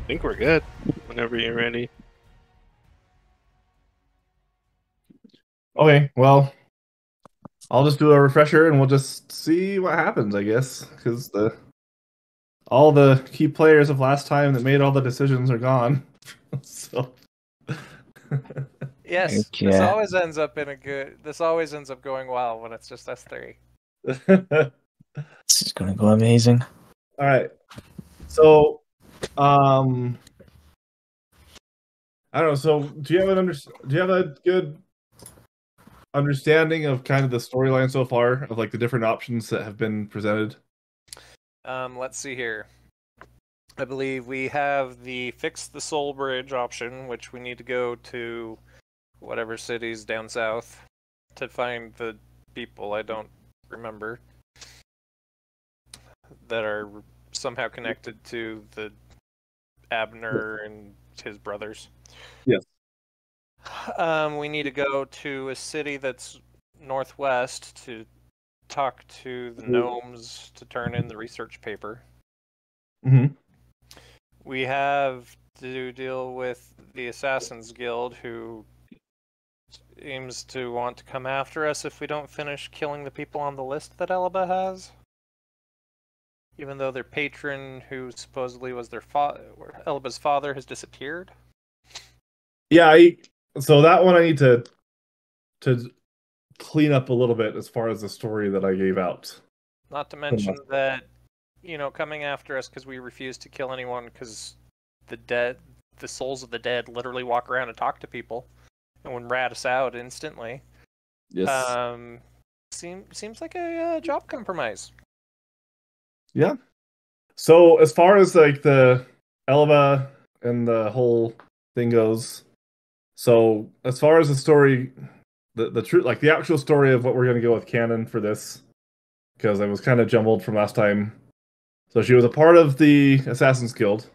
think we're good whenever you're ready. Okay, well, I'll just do a refresher and we'll just see what happens, I guess, because the all the key players of last time that made all the decisions are gone. So, Yes, this Yeah, always ends up in a good. This always ends up going well when it's just us three. all this is gonna go amazing. right. So, um, I don't know. So, do you have do you have a good understanding of kind of the storyline so far of like the different options that have been presented? Let's see here. I believe we have the fix the soul bridge option, which we need to go to whatever cities down south to find the people I don't remember that are somehow connected to the Abner and his brothers. Yes. We need to go to a city that's northwest to talk to the gnomes to turn in the research paper. Mm-hmm. We have to deal with the Assassins Guild, who seems to want to come after us if we don't finish killing the people on the list that Elba has. Even though their patron, who supposedly was their Elba's father, has disappeared. Yeah, so that one I need to clean up a little bit as far as the story that I gave out. Not to mention that, coming after us because we refuse to kill anyone because the souls of the dead literally walk around and talk to people and would rat us out instantly. Yes. Seems like a job compromise. Yeah. So as far as like the Elva and the whole thing goes, so as far as the story, the truth, like the actual story of what we're gonna go with canon for this, because I was kind of jumbled from last time. So she was a part of the Assassin's Guild,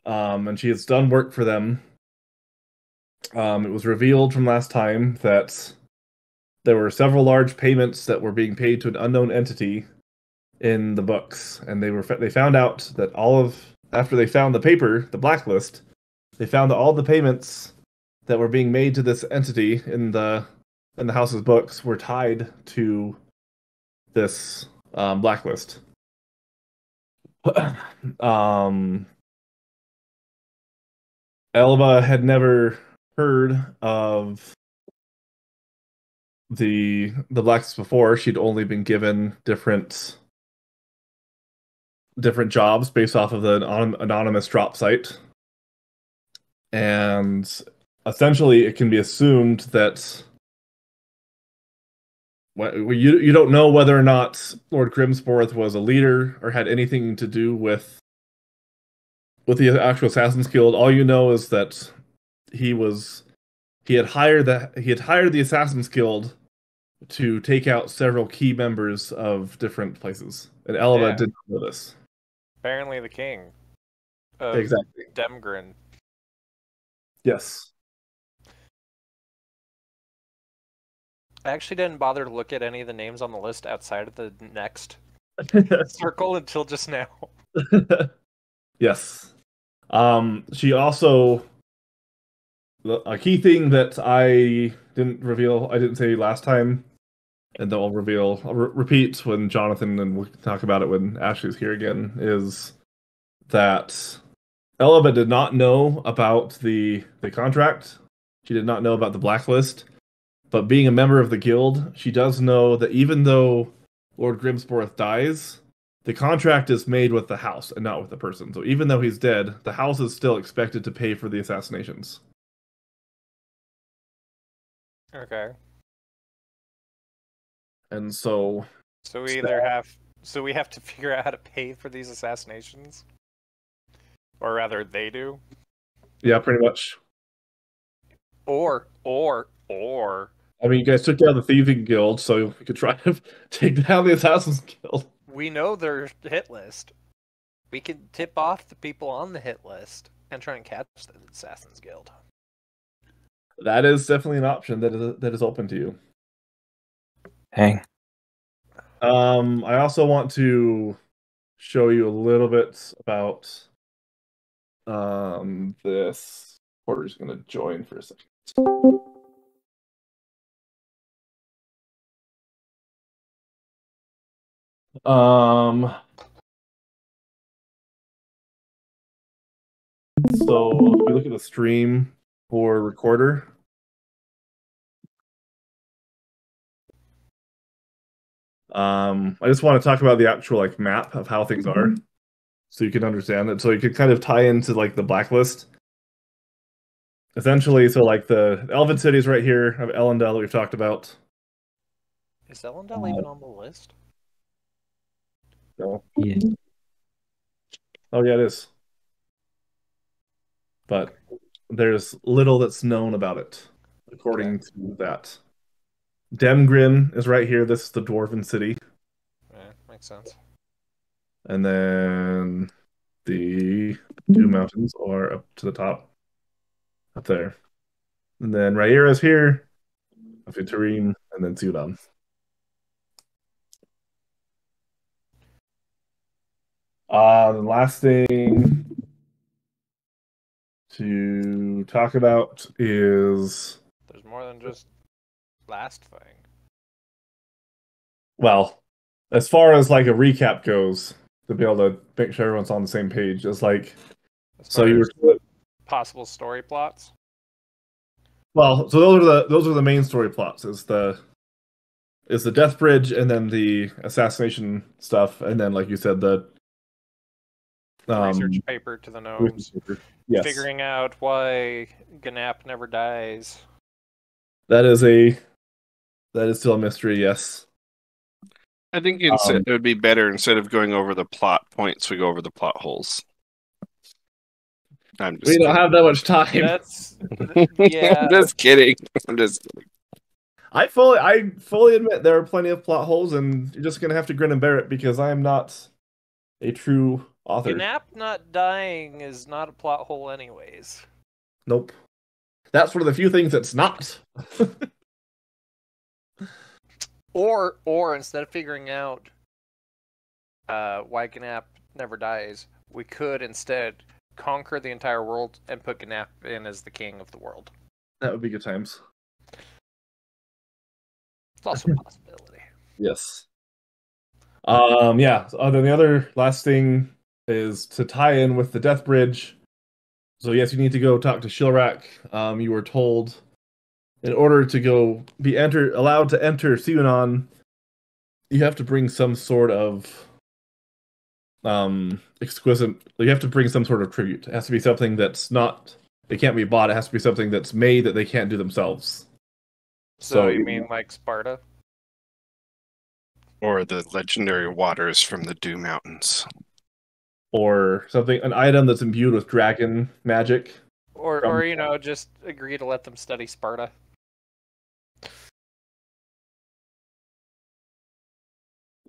and she has done work for them. It was revealed from last time that there were several large payments that were being paid to an unknown entity in the books, and they found out that after they found the paper, the blacklist, they found that all the payments that were being made to this entity in the house's books were tied to this blacklist. um, Elba had never heard of the blacklist before. She'd only been given different jobs based off of the anonymous drop site. And essentially, it can be assumed that you don't know whether or not Lord Grimsworth was a leader or had anything to do with the actual Assassin's Guild. All you know is that he was he had hired the Assassin's Guild to take out several key members of different places, and Elba Yeah. didn't know this. Apparently the king of Exactly. Demgrin. Yes. I actually didn't bother to look at any of the names on the list outside of the next circle until just now. Yes. She also a key thing that I didn't say last time, and that I'll repeat when Jonathan, and we'll talk about it when Ashley's here again, is that Elba did not know about the contract. She did not know about the blacklist. But being a member of the guild, she does know that even though Lord Grimsworth dies, the contract is made with the house and not with the person. So even though he's dead, the house is still expected to pay for the assassinations. Okay. And so So we have to figure out how to pay for these assassinations. Or rather they do. yeah, pretty much. Or I mean, you guys took down the thieving guild, so we could try to take down the assassins guild. we know their hit list. We could tip off the people on the hit list and try and catch the Assassin's Guild. That is definitely an option that is open to you. Dang. I also want to show you a little bit about This Porter's gonna join for a second. So if we look at the stream for recorder. I just want to talk about the actual like map of how things are, so you can understand it. So you could kind of tie into like the blacklist. Essentially, so like the Elven cities right here of Elendel that we've talked about. Is Elendel even on the list? No. Yeah. Oh yeah, it is. But there's little that's known about it, according to that. Demgrin is right here. This is the Dwarven city. Yeah, makes sense. And then the two mountains are up to the top, up there. And then Riyera is here, Fitarim, and then Sudan. The last thing to talk about is, There's more than just last thing. well, as far as like a recap goes, to be able to make sure everyone's on the same page, it's like, As so far you as were, possible story plots. well, so those are the main story plots. Is the Death Bridge, and then the assassination stuff, and then like you said, the Research paper to the gnomes. Yes, Figuring out why Ganap never dies. that is still a mystery. Yes. I think it would be better instead of going over the plot points, we go over the plot holes. I'm just We don't have that much time. That's yeah. I'm just kidding. I'm just kidding. I fully admit there are plenty of plot holes, and you're just gonna have to grin and bear it because I am not a true author. Ganap not dying is not a plot hole, anyways. Nope. That's one of the few things that's not. Or instead of figuring out why Ganap never dies, we could instead conquer the entire world and put Ganap in as the king of the world. That would be good times. It's also a possibility. Yes. Yeah. So then the other last thing is to tie in with the Death Bridge. So yes, you need to go talk to Shilrak. You were told in order to be allowed to enter Sionon, you have to bring some sort of exquisite. You have to bring some sort of tribute. It has to be something that's not. It can't be bought. It has to be something that's made that they can't do themselves. So you mean like Sparta? Or the legendary waters from the Dew Mountains. Or something, an item that's imbued with dragon magic. Or you know, just agree to let them study Sparta.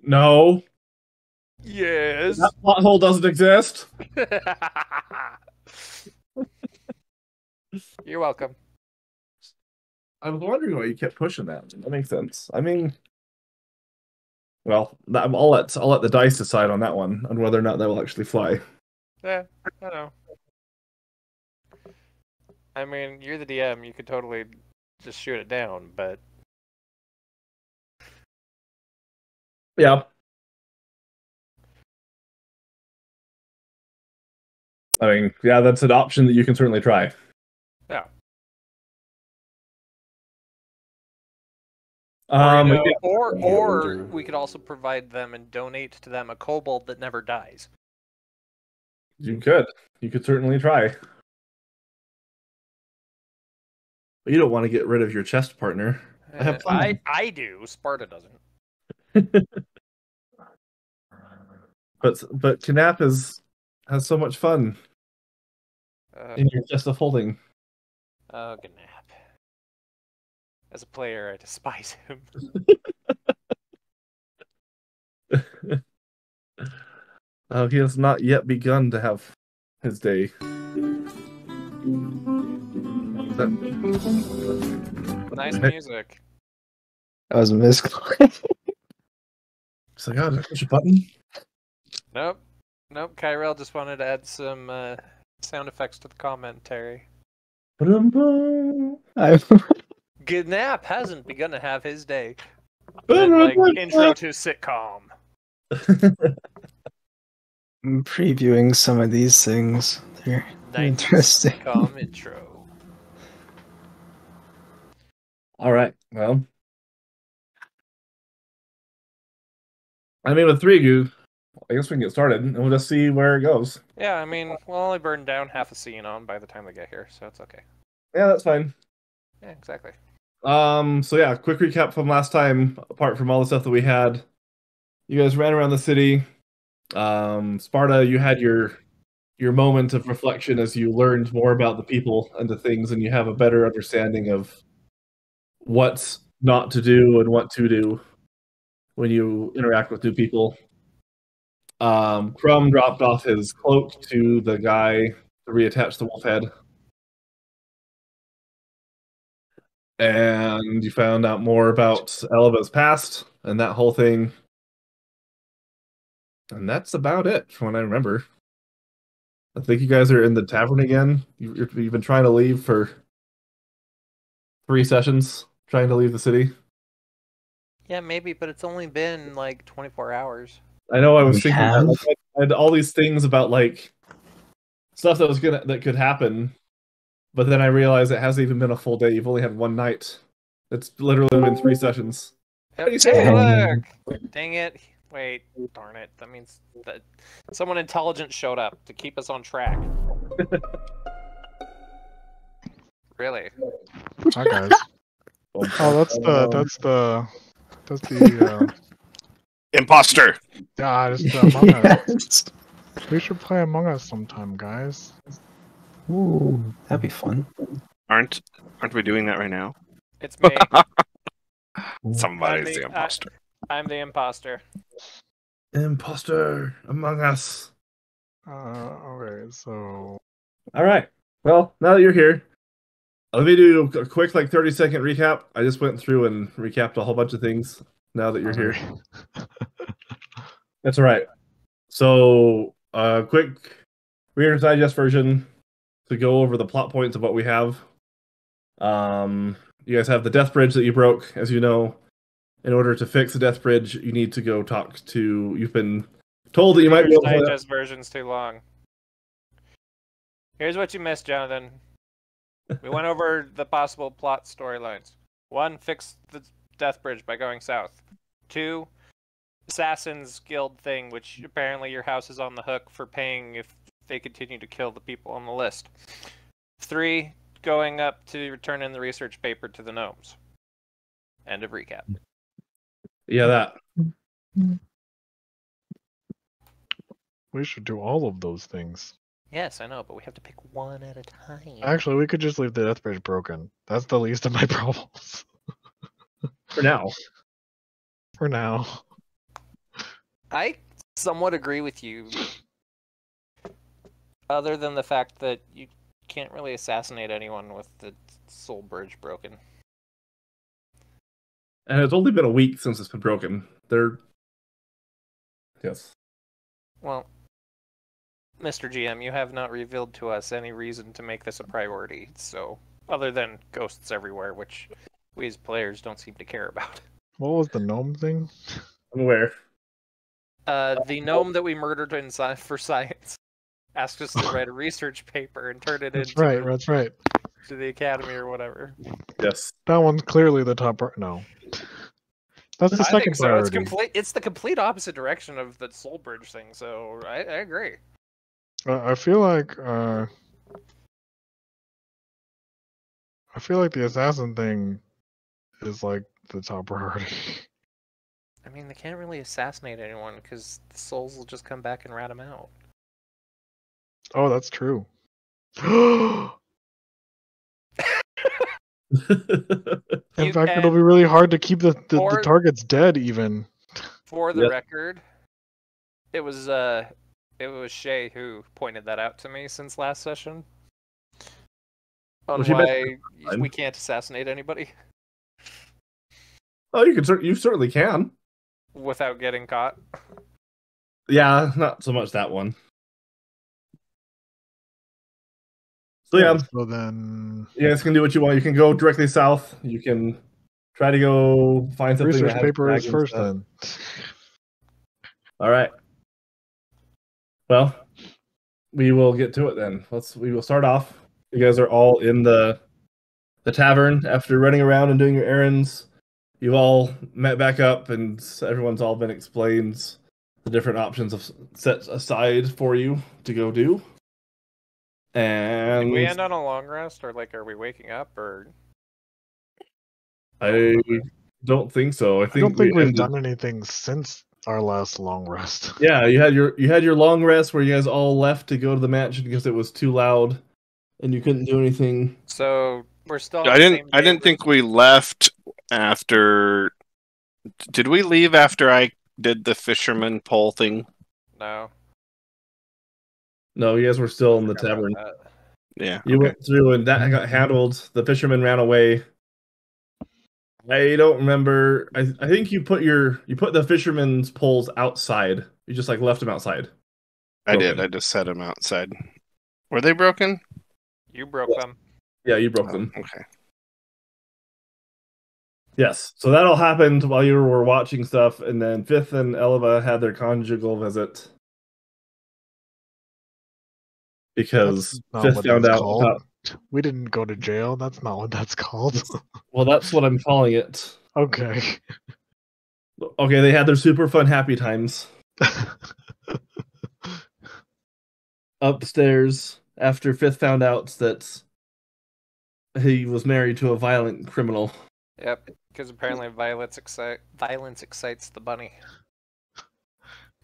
No. Yes. That plot hole doesn't exist. You're welcome. I was wondering why you kept pushing that. That makes sense. I mean, well, I'll let the dice decide on that one, on whether or not that will actually fly. Yeah, I know. I mean, you're the DM. You could totally just shoot it down, but Yeah. I mean, yeah, that's an option that you can certainly try. yeah. Or we could also provide them and donate to them a kobold that never dies. You could certainly try. But you don't want to get rid of your chest partner. I have fun. I do. Sparta doesn't. But Knap has so much fun in your chest of holding. Oh, Ganap. As a player, I despise him. He has not yet begun to have his day. Nice music. That was a misclick. It's like, oh, did I push a button? Nope. Kyrell just wanted to add some Sound effects to the commentary. Ba-dum-bum. Gnap hasn't begun to have his day. Then, like, intro to sitcom. I'm previewing some of these things. They're 90s interesting. sitcom intro. All right. Well, I mean, with three of you, I guess we can get started, and we'll just see where it goes. Yeah, I mean, we'll only burn down half a scene on by the time we get here, so it's okay. Yeah, that's fine. Yeah, exactly. So yeah, quick recap from last time. Apart from all the stuff that we had, you guys ran around the city. Sparta, you had your moment of reflection as you learned more about the people and the things, and you have a better understanding of what's not to do and what to do when you interact with new people. Crumb dropped off his cloak to the guy to reattach the wolf head. And you found out more about Eleva's past and that whole thing. And that's about it from what I remember. I think you guys are in the tavern again. You've been trying to leave for 3 sessions, trying to leave the city. Yeah, maybe, but it's only been like 24 hours. I know I was We thinking have? that. Like, I had all these things about like stuff that could happen, but then I realized it hasn't even been a full day. You've only had one night. It's literally been 3 sessions. What do you say? Hey, look! Dang it. Wait, darn it. That means that someone intelligent showed up to keep us on track. Really? Hi guys. Oh, that's the Imposter. it's the Among Us. Yes. We should play Among Us sometime, guys. Ooh, that'd be fun. Aren't we doing that right now? It's me. Somebody's I'm the imposter. I'm the imposter. Imposter Among Us. Okay, so All right. Well, now that you're here, let me do a quick 30-second recap. I just went through and recapped a whole bunch of things now that you're here. That's all right. So, quick Reader's Digest version to go over the plot points of what we have. You guys have the death bridge that you broke, as you know. In order to fix the death bridge, you need to go talk to... You've been told that you might be able to... Digest version's too long. Here's what you missed, Jonathan. We went over the possible plot storylines. 1, fix the death bridge by going south. 2, Assassin's Guild thing, which apparently your house is on the hook for paying if they continue to kill the people on the list. 3, going up to return in the research paper to the gnomes. End of recap. Yeah, that. we should do all of those things. Yes, I know, but we have to pick one at a time. Actually, we could just leave the death bridge broken. That's the least of my problems. For now. For now. I somewhat agree with you. Other than the fact that you can't really assassinate anyone with the soul bridge broken. And it's only been a week since it's been broken. Yes. Well, Mr. GM, you have not revealed to us any reason to make this a priority, so other than ghosts everywhere, which we as players don't seem to care about. What was the gnome thing? I'm aware. The gnome that we murdered for science asked us to write a research paper and turn it That's into right, that's right. to the academy or whatever. Yes. That one's clearly the top no. That's the I second think so. priority. It's the complete opposite direction of the soul bridge thing, so I agree. I feel like the assassin thing is like the top priority. I mean, they can't really assassinate anyone because the souls will just come back and rat them out. Oh, that's true. In fact, it'll be really hard to keep the targets dead even. For the record, it was Shay who pointed that out to me since last session. On why we can't assassinate anybody. Oh, you certainly can. Without getting caught. Yeah, not so much that one. So yeah, So then, you guys can do what you want. You can go directly south. You can try to go find something that research has paper is dragons first. stuff. Then. All right. Well, we will get to it then. We will start off. You guys are all in the tavern after running around and doing your errands. You've all met back up, and everyone's all been explained the different options of set aside for you to go do. And Did we end on a long rest, or like, are we waking up, or? I don't think so. I I think don't think we we've ended. done anything since our last long rest. Yeah, you had your long rest where you guys all left to go to the mansion because it was too loud and you couldn't do anything. So we're still on I the didn't. same I day didn't think we left after. Did we leave after I did the fisherman pole thing? No. No, you guys were still in the Forgot about tavern. that. Yeah. You okay. went through and that got handled. The fisherman ran away. I don't remember. I think you put the fisherman's poles outside. You just like left them outside. I did. Broken. I just set them outside. Were they broken? You broke Yes. them. Yeah, you broke Oh, them. okay. Yes. So that all happened while you were watching stuff, and then Fifth and Elva had their conjugal visit because That's not Fifth what found that's out called. about. We didn't go to jail. That's not what that's called. Well, that's what I'm calling it. Okay. Okay, they had their super fun happy times upstairs after Fifth found out that he was married to a violent criminal. Yep. Because apparently violence excites the bunny.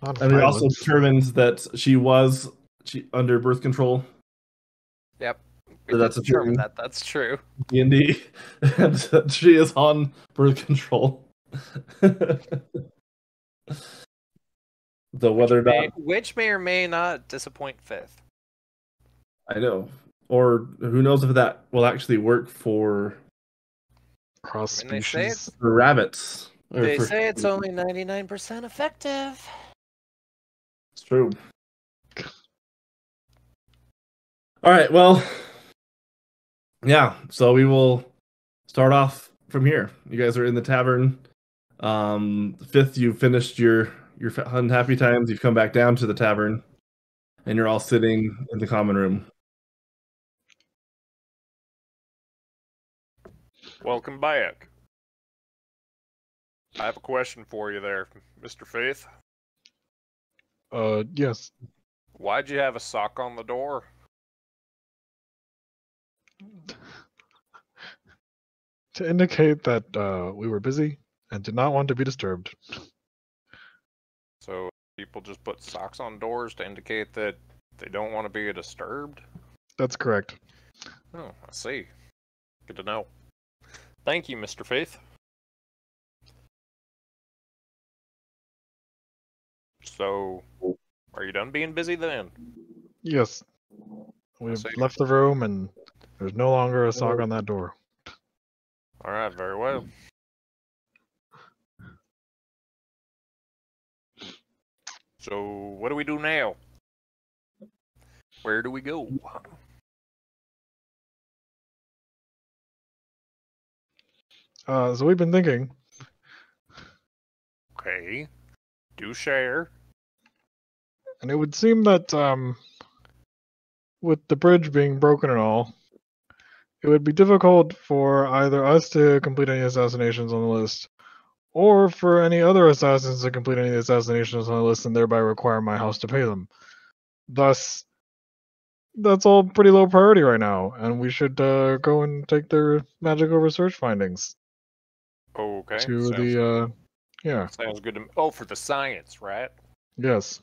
Not And they also violence. determined that she under birth control. Yep. We So did that's a determine thing. that. That's true. D&D, and she is on birth control. So whether or not Which may or may not disappoint Fifth. I know, or who knows if that will actually work for Cross When they say species. rabbits. Or They for, say it's only 99% effective. It's true. All right, well, yeah. So we will start off from here. You guys are in the tavern. Fifth, you finished your unhappy times. You've come back down to the tavern, and you're all sitting in the common room. Welcome back. I have a question for you there, Mr. Faith. Yes. Why'd you have a sock on the door? To indicate that we were busy and did not want to be disturbed. So people just put socks on doors to indicate that they don't want to be disturbed? That's correct. Oh, I see. Good to know. Thank you, Mr. Faith. So, are you done being busy then? Yes. We've see. left the room and there's no longer a sock on that door. Alright, very well. So, what do we do now? Where do we go? So we've been thinking. Okay. Do share. And it would seem that with the bridge being broken and all, it would be difficult for either us to complete any assassinations on the list, or for any other assassins to complete any assassinations on the list and thereby require my house to pay them. Thus, that's all pretty low priority right now, and we should go and take their magical research findings Okay. to the yeah. Sounds good to me. Oh, for the science, right? Yes.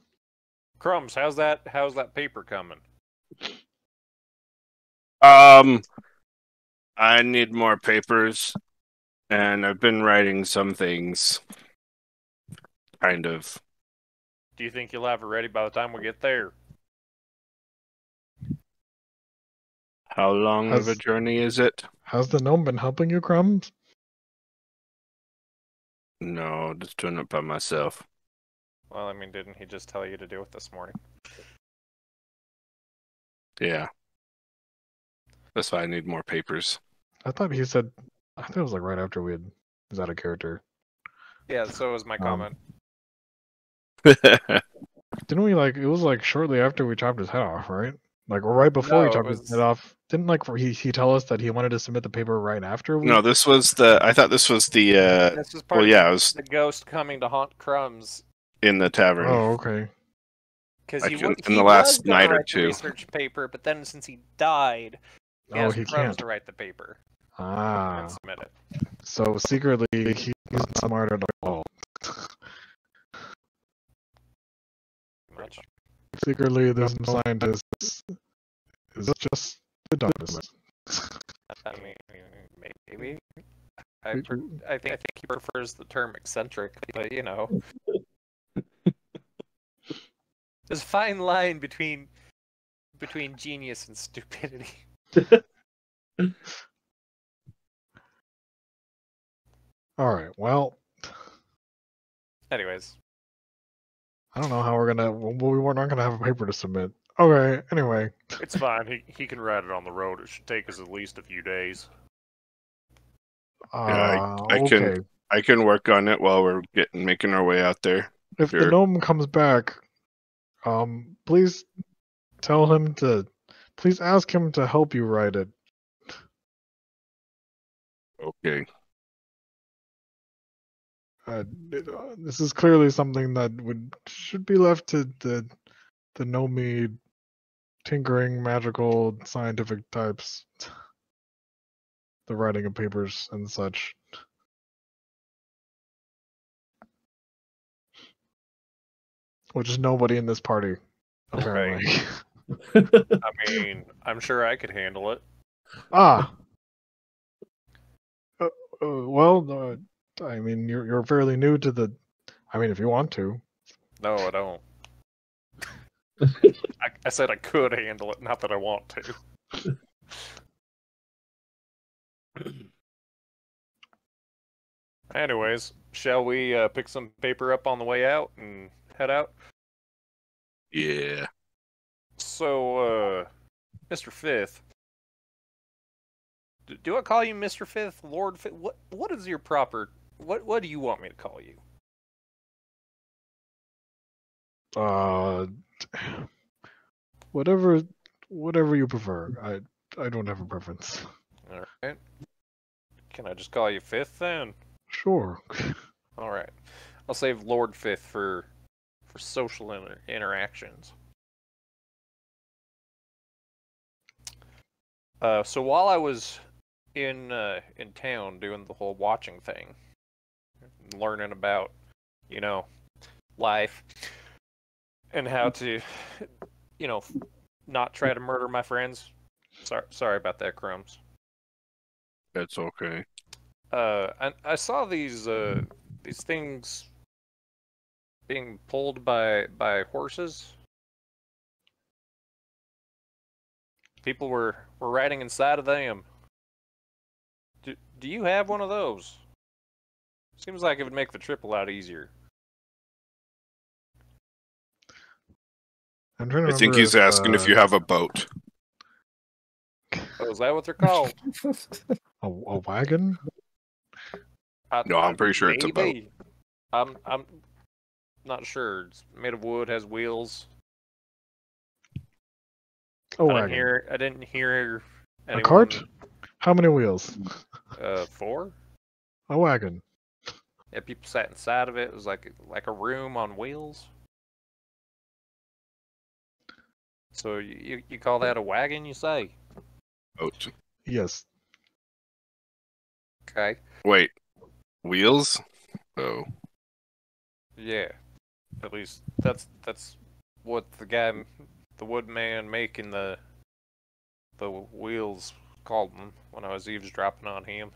Crumbs, how's that paper coming? I need more papers, and I've been writing some things. Kind of. Do you think you'll have it ready by the time we get there? How long of a journey is it? Has the gnome been helping you, Crumbs? No, just doing it by myself. Well, I mean, didn't he just tell you to do it this morning? Yeah. That's why I need more papers. I thought he said. I think it was like right after we had. Was out of character? Yeah, so was my comment. Didn't we like? It was like shortly after we chopped his head off, right? Like right before No, we it chopped his was- head off. Didn't like he tell us that he wanted to submit the paper right after? We... No, this was the. I thought this was the. This was part Well, of yeah, it was the ghost coming to haunt Crumbs in the tavern. Oh, okay. because Like he in the was last gonna night or write the two. research paper, but then since he died, he Oh, asked he Crumbs can't. to write the paper Ah, and submit it. so secretly he's smarter than all. Much. Secretly, this scientist is just the dumbest. I mean, maybe. I think he prefers the term eccentric, but you know, there's a fine line between genius and stupidity. All right. Well, Anyways, I don't know how we're gonna. We were not gonna have a paper to submit. Okay. Anyway. It's fine. He can write it on the road. It should take us at least a few days. Yeah, I okay. I can work on it while we're making our way out there. If the Sure. gnome comes back, please tell him to. Please ask him to help you write it. Okay. This is clearly something that should be left to the gnome tinkering, magical, scientific types. The writing of papers and such. Which is nobody in this party, apparently. I mean, I'm sure I could handle it. Ah. Well, I mean, you're fairly new to the. I mean, if you want to. No, I don't. I said I could handle it, not that I want to. Anyways, shall we pick some paper up on the way out and head out? Yeah. So, Mr. Fifth. Do I call you Mr. Fifth, Lord Fifth? What is your proper? What do you want me to call you? Whatever you prefer. I don't have a preference. All right. Can I just call you Fifth then? Sure. All right. I'll save Lord Fifth for social interactions. So while I was in town doing the whole watching thing, learning about, life and how to, not try to murder my friends. Sorry about that, Crumbs. That's okay. I saw these things being pulled by horses. People were riding inside of them. Do you have one of those? Seems like it would make the trip a lot easier. I'm trying to I remember think he's asking if you have a boat. Oh, is that what they're called? a wagon. No, I'm pretty sure it's a boat. Maybe. I'm not sure. It's made of wood, has wheels. A wagon. I didn't hear A anyone, cart? How many wheels? 4. A wagon. Yeah, people sat inside of it. It was like a room on wheels. So you call that a wagon? You say? Boat. Yes. Okay. Wait. Wheels? Oh. Yeah. At least that's what the woodman making the wheels called them when I was eavesdropping on him.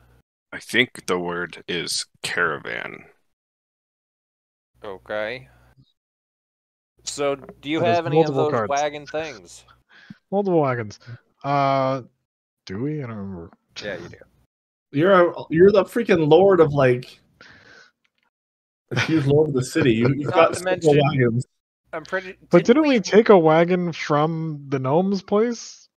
I think the word is caravan. Okay. So, do you There's have any of multiple those carts. wagon things? Multiple wagons. Do we? I don't remember. Yeah, you do. You're the freaking lord of like. He's lord of the city. You've Not got to several mention- wagons. I'm pretty. But didn't we take a wagon from the gnome's place?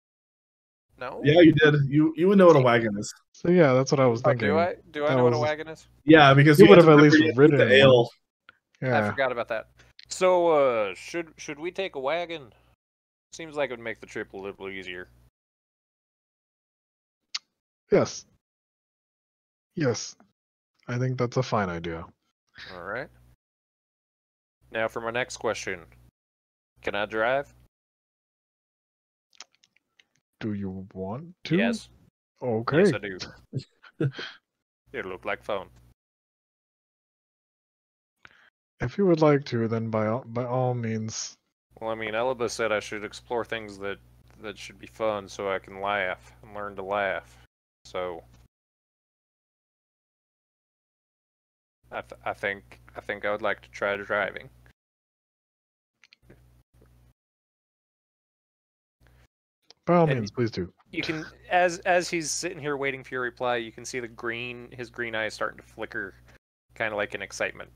No. Yeah, you did. You would know what a wagon is. So yeah, that's what I was Oh, thinking. do I? Do I That know what a was- wagon is? Yeah, because You you would had have to at remember least you had to ridden get the in one. ale. I Yeah. forgot about that. So, should we take a wagon? Seems like it would make the trip a little easier. Yes. Yes. I think that's a fine idea. All right. Now for my next question. Can I drive? Do you want to? Yes. Okay. Yes, I do. It looked like fun. If you would like to, then by all means. Well, I mean, Elba said I should explore things that should be fun, so I can laugh and learn to laugh. So, I think I would like to try driving. By all And- means, please do. You can, as he's sitting here waiting for your reply, you can see his green eyes starting to flicker, kind of like in excitement.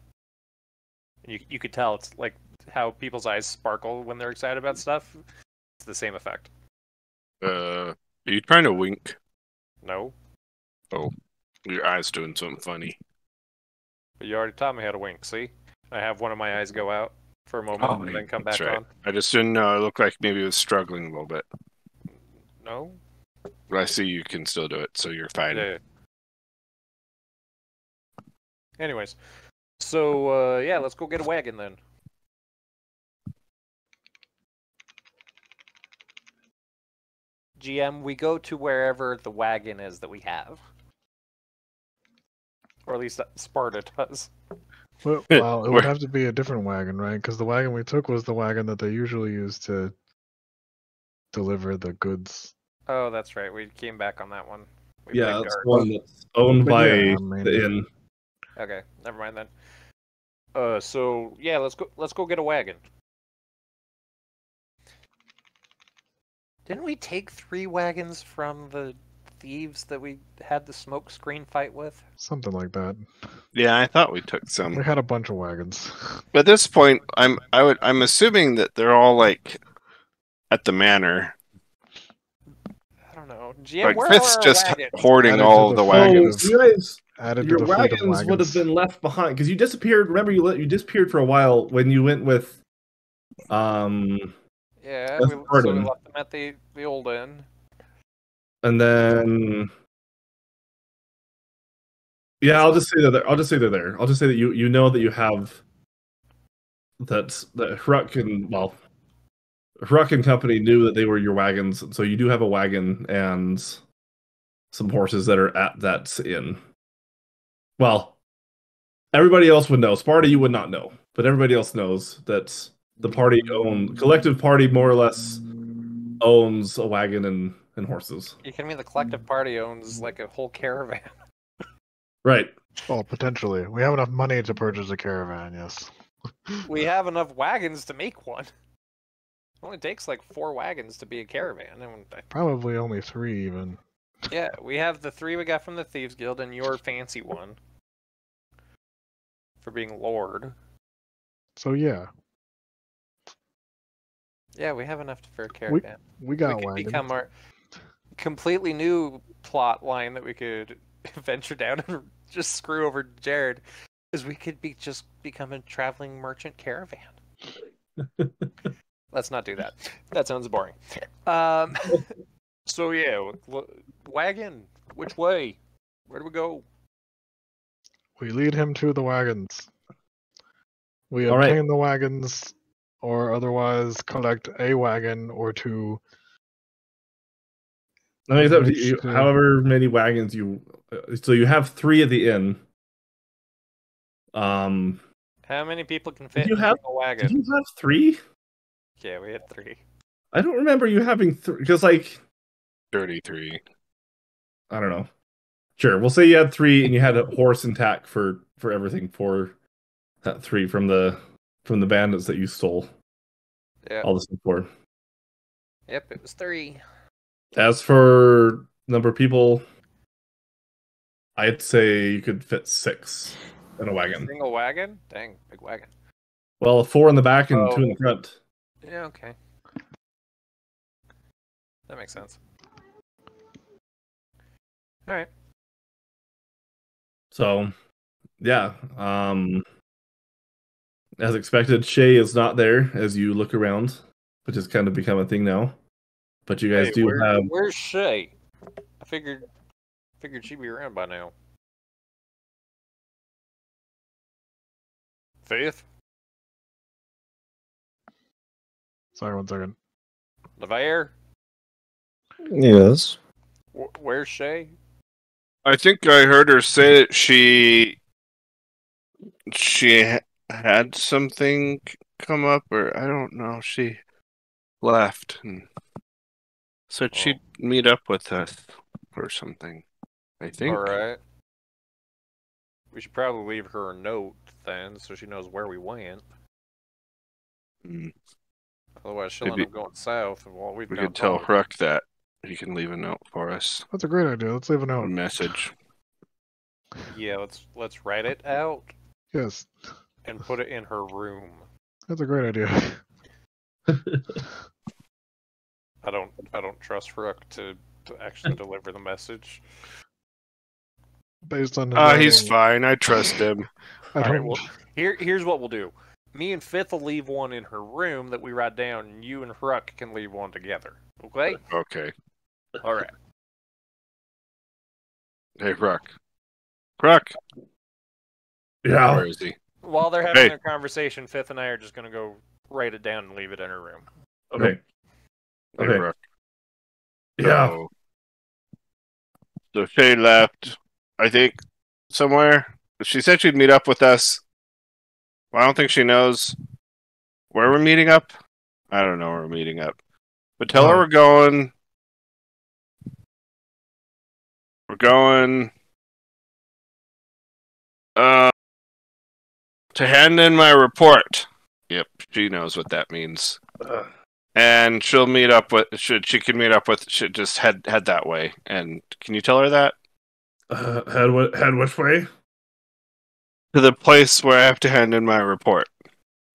And you could tell it's like how people's eyes sparkle when they're excited about stuff. It's the same effect. Are you trying to wink? No, Your eyes doing something funny. but you already taught me how to wink. See, I have one of my eyes go out for a moment and then come back That's right. on. I just didn't know. It looked like maybe it was struggling a little bit. No, But I see you can still do it, so you're fine. yeah. Anyways, so yeah, let's go get a wagon then. GM, we go to wherever the wagon is that we have. Or at least Sparta does. Well, it Where- would have to be a different wagon, right? Because the wagon we took was the wagon that they usually use to deliver the goods. Oh, that's right. We came back on that one. We Yeah, played that's darts. the one that's owned But by yeah, I mean- the inn. Okay, never mind then. So yeah, let's go get a wagon. Didn't we take 3 wagons from the thieves that we had the smoke screen fight with? Something like that. Yeah, I thought we took some. We had a bunch of wagons. But at this point, I'm assuming that they're all like at the manor. I don't know. GM, Like where Fifth's are our just wagons? hoarding Added all to of the the fleet. wagons. So you guys, Added your to the fleet of wagons would have wagons. been left behind because you disappeared. Remember, you disappeared for a while when you went with, Yeah, That's so we Pardon. left them at the old inn. and then yeah, I'll just say that they're there. I'll just say that you know that you have that Hruck and company knew that they were your wagons, so you do have a wagon and some horses that are at that inn. Well, everybody else would know. Sparta, you would not know, but everybody else knows that the collective party more or less owns a wagon and horses. You kidding me? The collective party owns like a whole caravan. Right. Well, potentially. We have enough money to purchase a caravan, yes. We have enough wagons to make one. It only takes like 4 wagons to be a caravan. And Probably only 3 even. yeah, we have the 3 we got from the Thieves Guild and your fancy one for being Lord. So yeah, Yeah, we have enough for a caravan. we got we could wagons. become our completely new plot line that we could venture down and just screw over Jared, is we could become a traveling merchant caravan. Let's not do that. That sounds boring. So yeah, wagon. Which way? Where do we go? We lead him to the wagons. We All right. obtain the wagons, or otherwise collect a wagon or 2. I mean, it's up to Which you. to- However many wagons you, so you have 3 at the inn. How many people can fit you in have- a wagon? Did you have 3? Yeah, we had 3. I don't remember you having 3 because, like, 33. I don't know. Sure, we'll say you had 3 and you had a horse and tack for everything for that 3 from the bandits that you stole Yeah. all the stuff for. Yep, it was 3. As for number of people, I'd say you could fit 6 in a wagon. Single wagon? Dang, big wagon. Well, 4 in the back and Oh. 2 in the front. Yeah, okay. That makes sense. All right. So, yeah. As expected, Shay is not there as you look around, which has kind of become a thing now. But you guys Hey, do have. where's Shay? I figured she'd be around by now. Faith, Sorry, 1 second. Levair, Yes. where's Shay? I think I heard her say that she had something come up, or I don't know. She left and said Oh. she'd meet up with us or something. I think. All right. We should probably leave her a note then, so she knows where we went. Mm. Otherwise, she'll end Maybe up going south, and we've we gone could tell north. Ruck that he can leave a note for us. That's a great idea. Let's leave a A note. message. Yeah, let's write it out Yes, and put it in her room. that's a great idea. I don't trust Rook to actually deliver the message. Based on his He's writing, fine. I trust him. I All right, don't. well, here's what we'll do. Me and Fifth will leave one in her room that we write down, and you and Ruck can leave one together. Okay? Okay. All right. Hey, Ruck. Ruck. Yeah. Where is he? While they're having Hey. their conversation, Fifth and I are just gonna go write it down and leave it in her room. Okay. Hey, Okay. Ruck. Yeah. So Shay left, I think, somewhere. She said she'd meet up with us. Well, I don't think she knows where we're meeting up. I don't know where we're meeting up. But tell her Oh. we're going. We're going to hand in my report. Yep, she knows what that means. And she'll meet up with. She can meet up with. Should just head that way. And can you tell her that? Head which way? To the place where I have to hand in my report.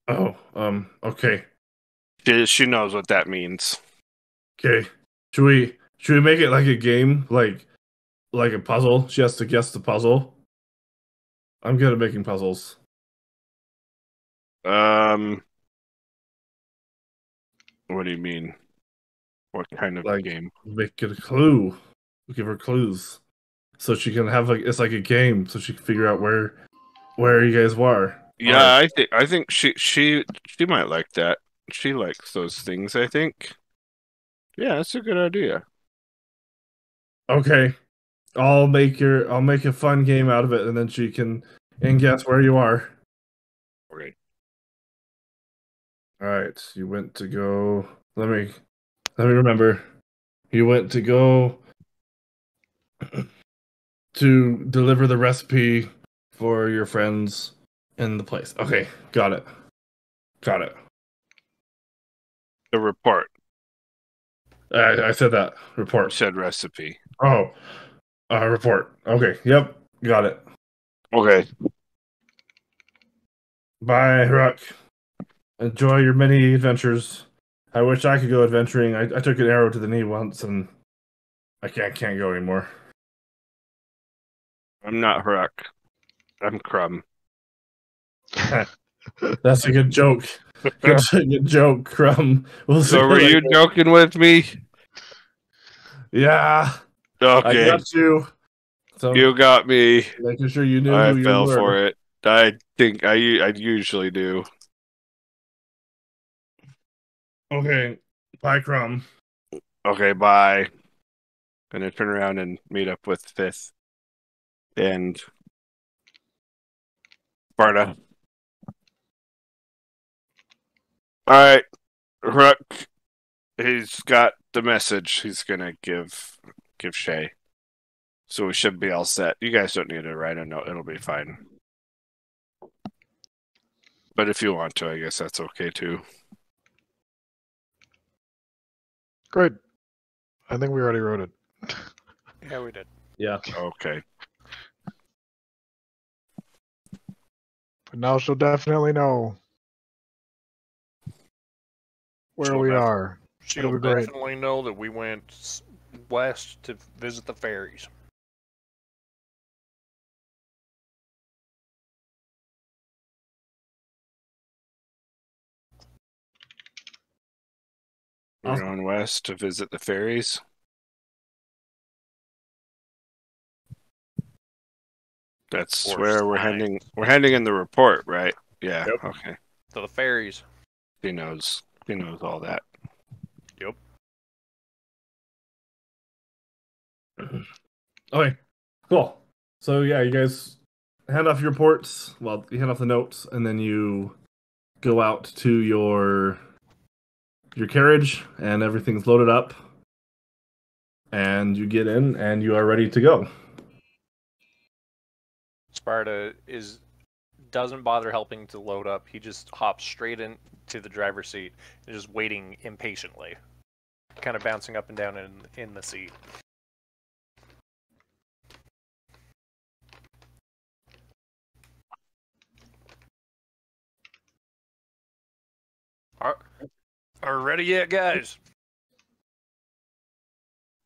Oh, okay. She knows what that means. Okay. Should we make it like a game, like a puzzle? She has to guess the puzzle. I'm good at making puzzles. What do you mean? What kind of Like game? make it a clue. Give her clues, so she can have it's like a game, so she can figure out where you guys were. Yeah, I think she might like that. She likes those things, I think. Yeah, that's a good idea. Okay. I'll make a fun game out of it, and then she can guess where you are. Okay. All right. You went to go. Let me remember. You went to go to deliver the recipe for your friends in the place. Okay, got it. The report. I said that. You Report. said recipe. Oh, report. Okay, yep, got it. Okay. Bye, Rock. Enjoy your many adventures. I wish I could go adventuring. I took an arrow to the knee once, and I can't go anymore. I'm not Hurak. I'm Crumb. That's a good joke. Good joke, Crumb. We'll see So were you later. joking with me? Yeah, I Okay. got you. So You got me. making sure you knew I who you fell were. for it. I think I usually do. Okay, bye, Crumb. Okay, bye. Gonna turn around and meet up with Fifth and Barta. Alright, Rook. He's got the message he's gonna give Shay. So we should be all set. You guys don't need to write a note, it'll be fine. But if you want to, I guess that's okay too. Great. I think we already wrote it. Yeah, we did. Yeah. Okay. But now she'll definitely know where She'll we def- are. She'll be great. definitely know that we went west to visit the fairies. We're Awesome. going west to visit the ferries. That's Or where we're flying. heading. We're heading in the report, right? Yeah. Yep. Okay. To the ferries. He knows. He knows all that. Yep. Okay, cool. So yeah, you guys hand off your reports. Well, you hand off the notes, and then you go out to your carriage, and everything's loaded up, and you get in, and you are ready to go. Sparta doesn't bother helping to load up. He just hops straight into the driver's seat and just waiting impatiently, kind of bouncing up and down in the seat. Are we ready yet, guys?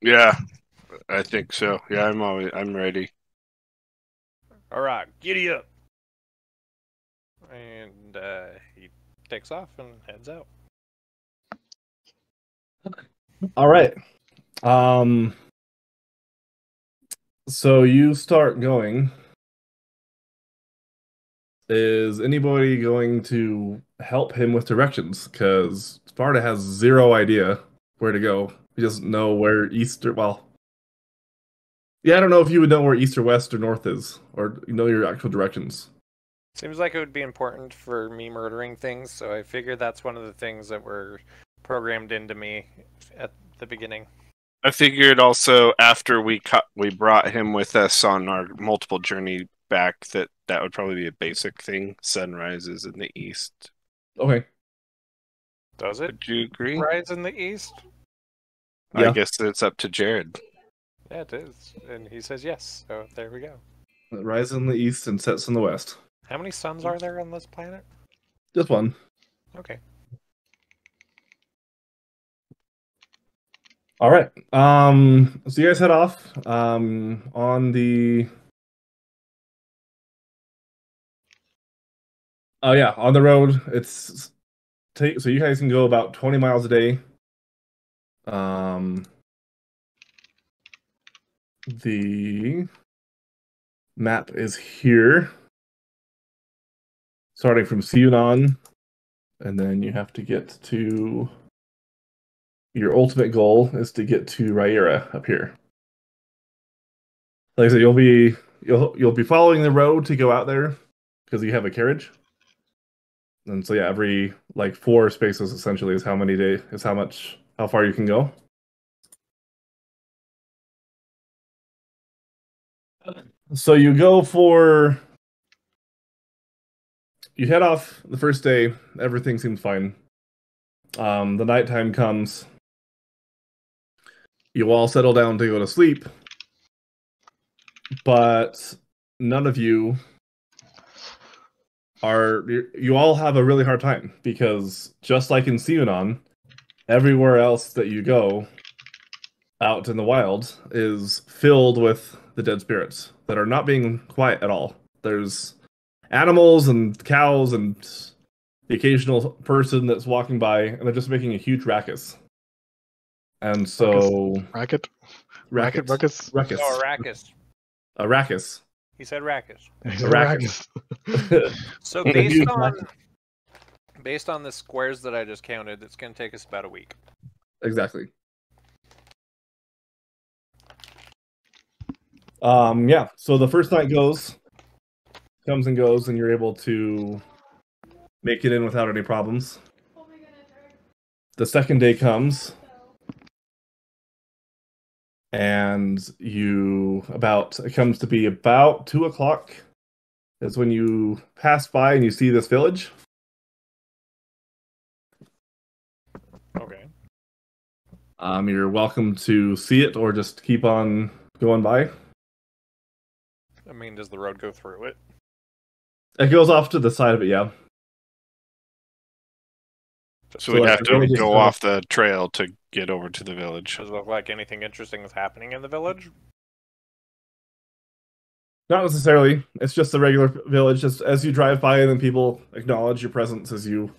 Yeah, I think so. Yeah, I'm ready. All right, giddy up. And he takes off and heads out. All right. So you start going. Is anybody going to help him with directions? Because Sparta has zero idea where to go. He doesn't know where east or well. Yeah, I don't know if you would know where east or west or north is, or you know your actual directions. Seems like it would be important for me murdering things, so I figured that's one of the things that were programmed into me at the beginning. I figured also after we brought him with us on our multiple journey back that would probably be a basic thing. Sun rises in the east. Okay. Does it Would you agree? rise in the east? Yeah. I guess it's up to Jared. Yeah, it is. And he says yes, so there we go. It rises in the east and sets in the west. How many suns are there on this planet? Just one. Okay. All right. So you guys head off. On the. Oh yeah, on the road. So you guys can go about 20 miles a day. The map is here, starting from Siunan, and then you have to get to. Your ultimate goal is to get to Riyera up here. Like I said, you'll be following the road to go out there because you have a carriage. And so yeah, every like 4 spaces essentially is how far you can go. So you head off the first day, everything seems fine. The nighttime comes. You all settle down to go to sleep, but none of you you all have a really hard time because just like in Siunan, everywhere else that you go out in the wild is filled with the dead spirits that are not being quiet at all. There's animals and cows and the occasional person that's walking by, and they're just making a huge ruckus. And so Racket? ruckus. Ruckus? Ruckus. Oh, Arrakis. A ruckus. He said Arrakis. Arrakis. So It's a huge based on the squares that I just counted, it's going to take us about a week. Exactly. Yeah. So the first night comes and goes, and you're able to make it in without any problems. The second day comes, and it comes to be about 2:00 is when you pass by and you see this village. Okay. You're welcome to see it or just keep on going by. I mean, does the road go through it? It goes off to the side of it, yeah. So we'd have to really just go go- off the trail to get over to the village. Does it look like anything interesting is happening in the village? Not necessarily. It's just a regular village. Just as you drive by, and then people acknowledge your presence as you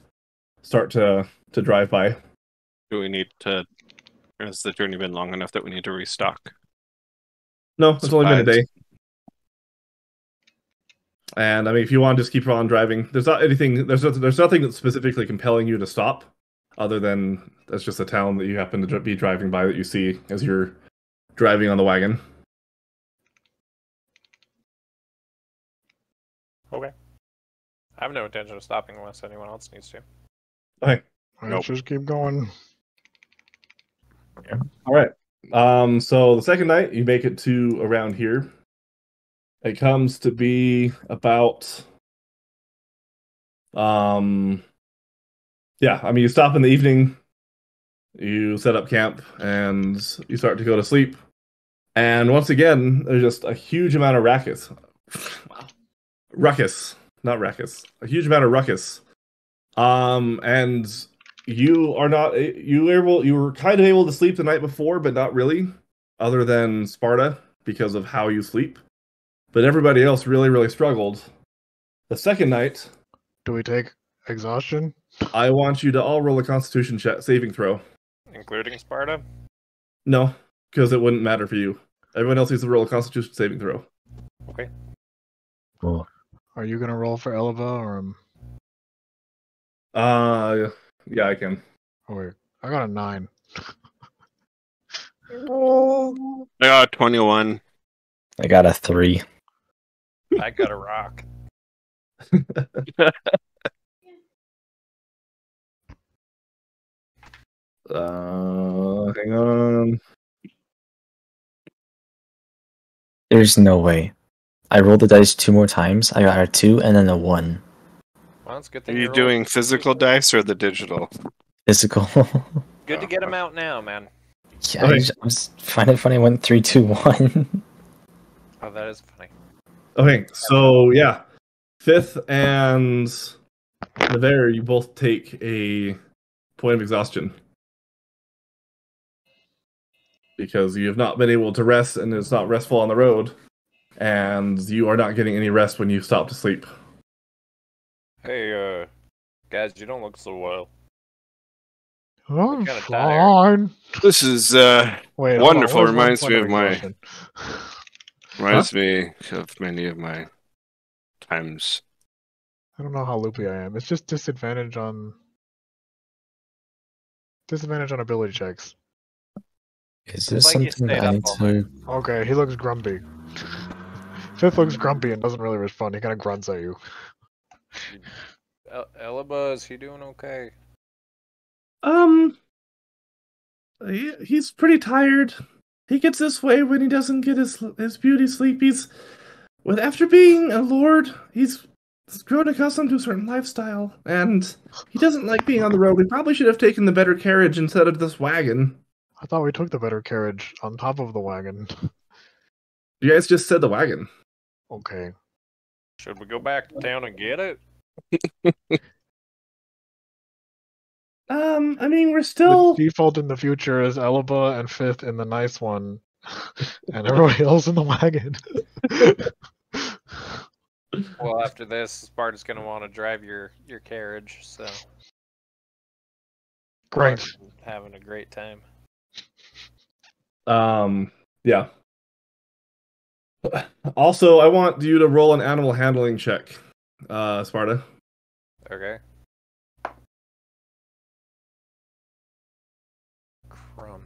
start to drive by. You Do we need to? Has the journey been long enough that we need to restock? No, it's only been a Supplies. day. And I mean, if you want to just keep on driving, there's not anything. There's nothing that's specifically compelling you to stop, other than that's just a town that you happen to be driving by that you see as you're driving on the wagon. Okay. I have no intention of stopping unless anyone else needs to. Okay. Let's just keep going. All right. So the second night, you make it to around here. It comes to be about, yeah. I mean, you stop in the evening, you set up camp, and you start to go to sleep. And once again, there's just a huge amount of ruckus, not ruckus, a huge amount of ruckus. And you are not you were kind of able to sleep the night before, but not really, other than Sparta because of how you sleep. But everybody else really, really struggled. The second night, Do we take exhaustion? I want you to all roll a Constitution saving throw. Including Sparta? No, because it wouldn't matter for you. Everyone else needs to roll a Constitution saving throw. Okay. Cool. Are you gonna roll for Eleva or Yeah, I can. Oh wait, I got a 9. I got 21. I got a 3. I got a rock. Hang on. There's no way. I rolled the dice 2 more times. I got a 2 and then a 1. Well, it's a good Are thing you you're doing physical dice or the digital? Physical. good to get him out now, man. Yeah, Okay. I was finding it funny. I went 3, 2, 1. Oh, that is funny. Okay, so yeah. Fifth and Navarre, you both take a point of exhaustion. Because you have not been able to rest, and it's not restful on the road. And you are not getting any rest when you stop to sleep. Hey, guys, you don't look so well. I'm kinda fine. This is Wait, wonderful. hold on. What Reminds is one me point of my exhaustion? reminds me of many of my times. I don't know how loopy I am. It's just disadvantage on ability checks. Is this Like you something that stayed I up need all to... Okay, he looks grumpy. Fifth looks grumpy and doesn't really respond. He kind of grunts at you. Elaba, is he doing okay? He's pretty tired. He gets this way when he doesn't get his beauty sleep. After being a lord, he's grown accustomed to a certain lifestyle, and he doesn't like being on the road. We probably should have taken the better carriage instead of this wagon. I thought we took the better carriage on top of the wagon. You guys just said the wagon. Okay. Should we go back to town and get it? I mean, we're still... The default in the future is Elaba and Fifth in the nice one, and everybody else in the wagon. Well, after this, Sparta's gonna want to drive your carriage, so Great. Sparta's having a great time. Yeah. Also, I want you to roll an animal handling check, Sparta. Okay. Crumb.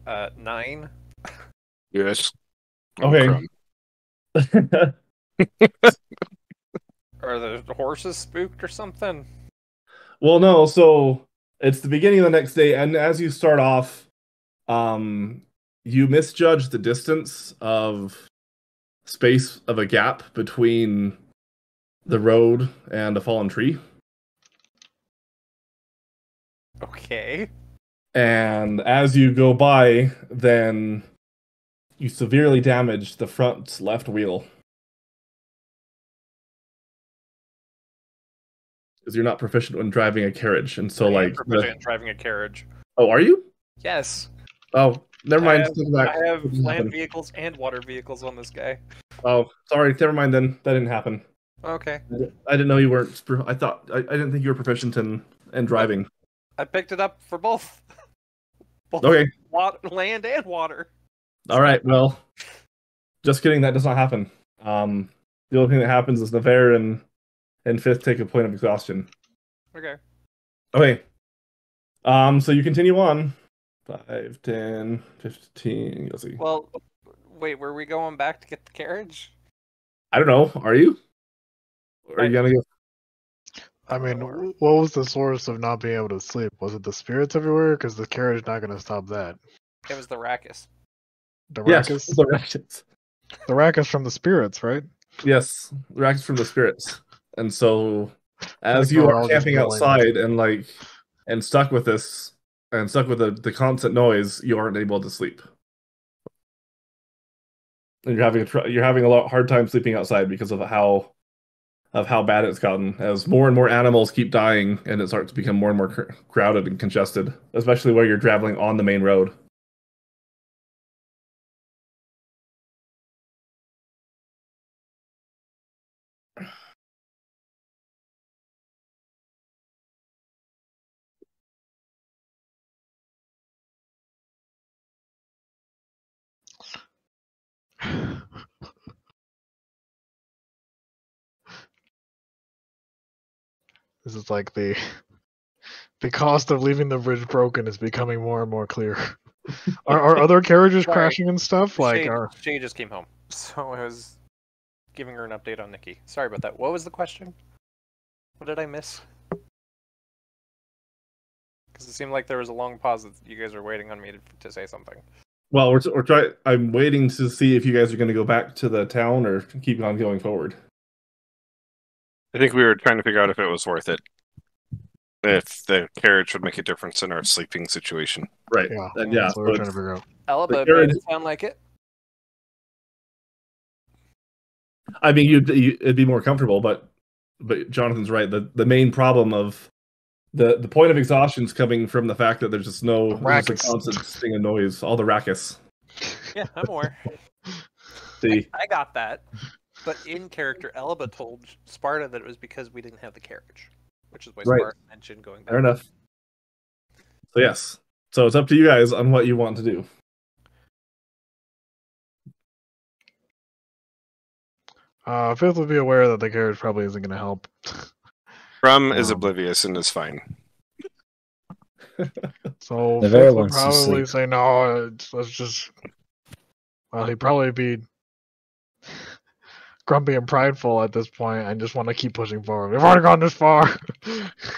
9. Yes. Okay. Crumb. Are the horses spooked or something? Well, no, so it's the beginning of the next day, and as you start off, you misjudge the distance of space of a gap between the road and a fallen tree. Okay. And as you go by, then you severely damage the front left wheel. Because you're not proficient when driving a carriage, and so I am like proficient in driving a carriage. Oh, are you? Yes. Oh, never mind. I have, Take it back. I have It didn't land happen. vehicles and water vehicles on this guy. Oh, sorry. Never mind then. That didn't happen. Okay. I didn't know you weren't. I didn't think you were proficient in driving. I picked it up for both. Both Okay. land and water. All right. Well, just kidding. That does not happen. The only thing that happens is Navarre and Fifth take a point of exhaustion. Okay. Okay. So you continue on. 5, 10, 15. Let's see. Well, wait, were we going back to get the carriage? I don't know. Are you? Or are you gonna go? I don't mean, know where- what was the source of not being able to sleep? Was it the spirits everywhere? Because the carriage not going to stop that. It was the Rackus. The Yes, Rackus? the Rackets. The Rackus from the spirits, right? Yes, the Rackets from the spirits. And so, as Like, you we're are all just camping rolling. outside and stuck with this and stuck with the constant noise, you aren't able to sleep. And you're having a hard time sleeping outside because of how bad it's gotten. As more and more animals keep dying, and it starts to become more and more crowded and congested, especially where you're traveling on the main road. This is like the cost of leaving the bridge broken is becoming more and more clear. Are other carriages Sorry. crashing and stuff? Like, Shay just came home, so I was giving her an update on Nikki. Sorry about that. What was the question? What did I miss? Because it seemed like there was a long pause that you guys were waiting on me to say something. Well, we're trying. I'm waiting to see if you guys are going to go back to the town or keep on going forward. I think we were trying to figure out if it was worth it. If the carriage would make a difference in our sleeping situation. Right. yeah, And yeah. that's what we're trying to figure out. Elba carriage- made it sound like it. I mean, it'd be more comfortable, but Jonathan's right. The main problem of the point of exhaustion is coming from the fact that there's just a Rackets. constant sting of noise, all the rackets. Yeah, I'm aware. See, I got that. But in character, Elba told Sparta that it was because we didn't have the carriage, which is why Right. Sparta mentioned going back. fair enough. So yes, so it's up to you guys on what you want to do. Fifth would be aware that the carriage probably isn't going to help. Rum is Um, oblivious and is fine. So Navarre Fifth would wants to probably sleep. say, no, let's just... Well, he'd probably be grumpy and prideful at this point and just want to keep pushing forward. We've already gone this far.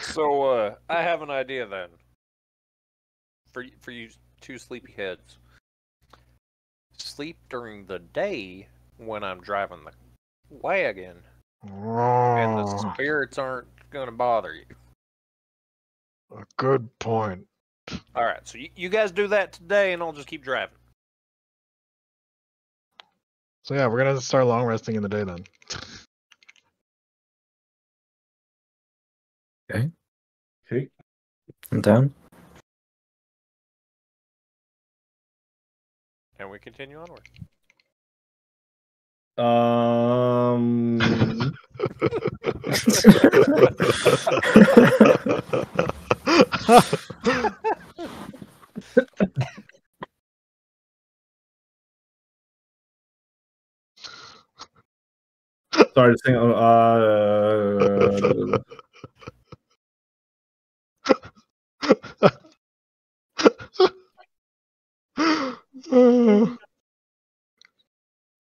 So, I have an idea then. For you two sleepy heads. Sleep during the day when I'm driving the wagon, and the Oh, spirits aren't gonna bother you. a good point. All right, so you guys do that today, and I'll just keep driving. So yeah, we're gonna start long resting in the day then. Okay. I'm down. And we continue onward. Sorry, just hang on.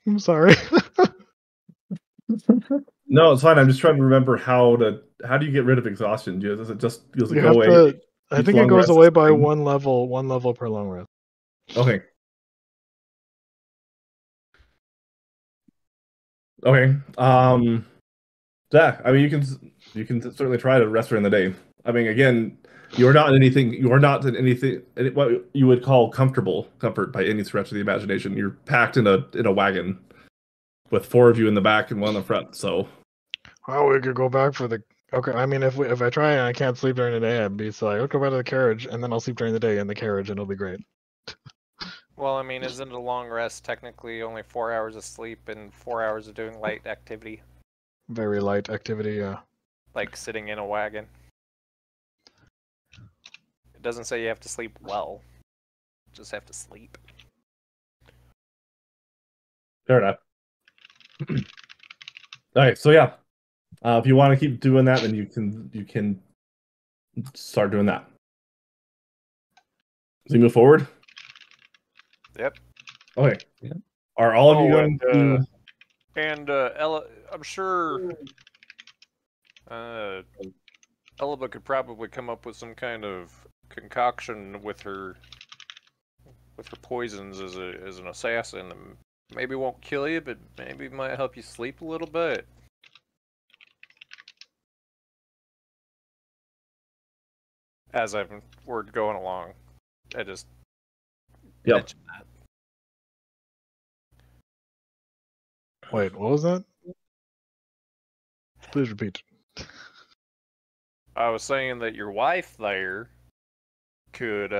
I'm sorry. No, it's fine. I'm just trying to remember how do you get rid of exhaustion? Does it You go have away? to. I Each think it long goes rest is away by fine? one level per long rest. Okay. Okay. Yeah. I mean, you can certainly try to rest during the day. I mean, again, you are not in anything what you would call comfort by any stretch of the imagination. You're packed in a wagon with 4 of you in the back and 1 in the front. So Oh, we could go back for the. Okay, I mean, if I try and I can't sleep during the day, I'd be like, let's go back to the carriage, and then I'll sleep during the day in the carriage, and it'll be great. Well, I mean, isn't a long rest technically only 4 hours of sleep and 4 hours of doing light activity, Very light activity, yeah. like sitting in a wagon? It doesn't say you have to sleep well. Just have to sleep. Fair enough. Alright, so yeah. If you want to keep doing that, then you can start doing that. So you move forward? Yep. Okay. Are all of you going to... And Ella, I'm sure Elba could probably come up with some kind of concoction with her poisons as an assassin. Maybe won't kill you, but maybe might help you sleep a little bit. As we're going along, I just mentioned that. Wait, what was that? Please repeat. I was saying that your wife there could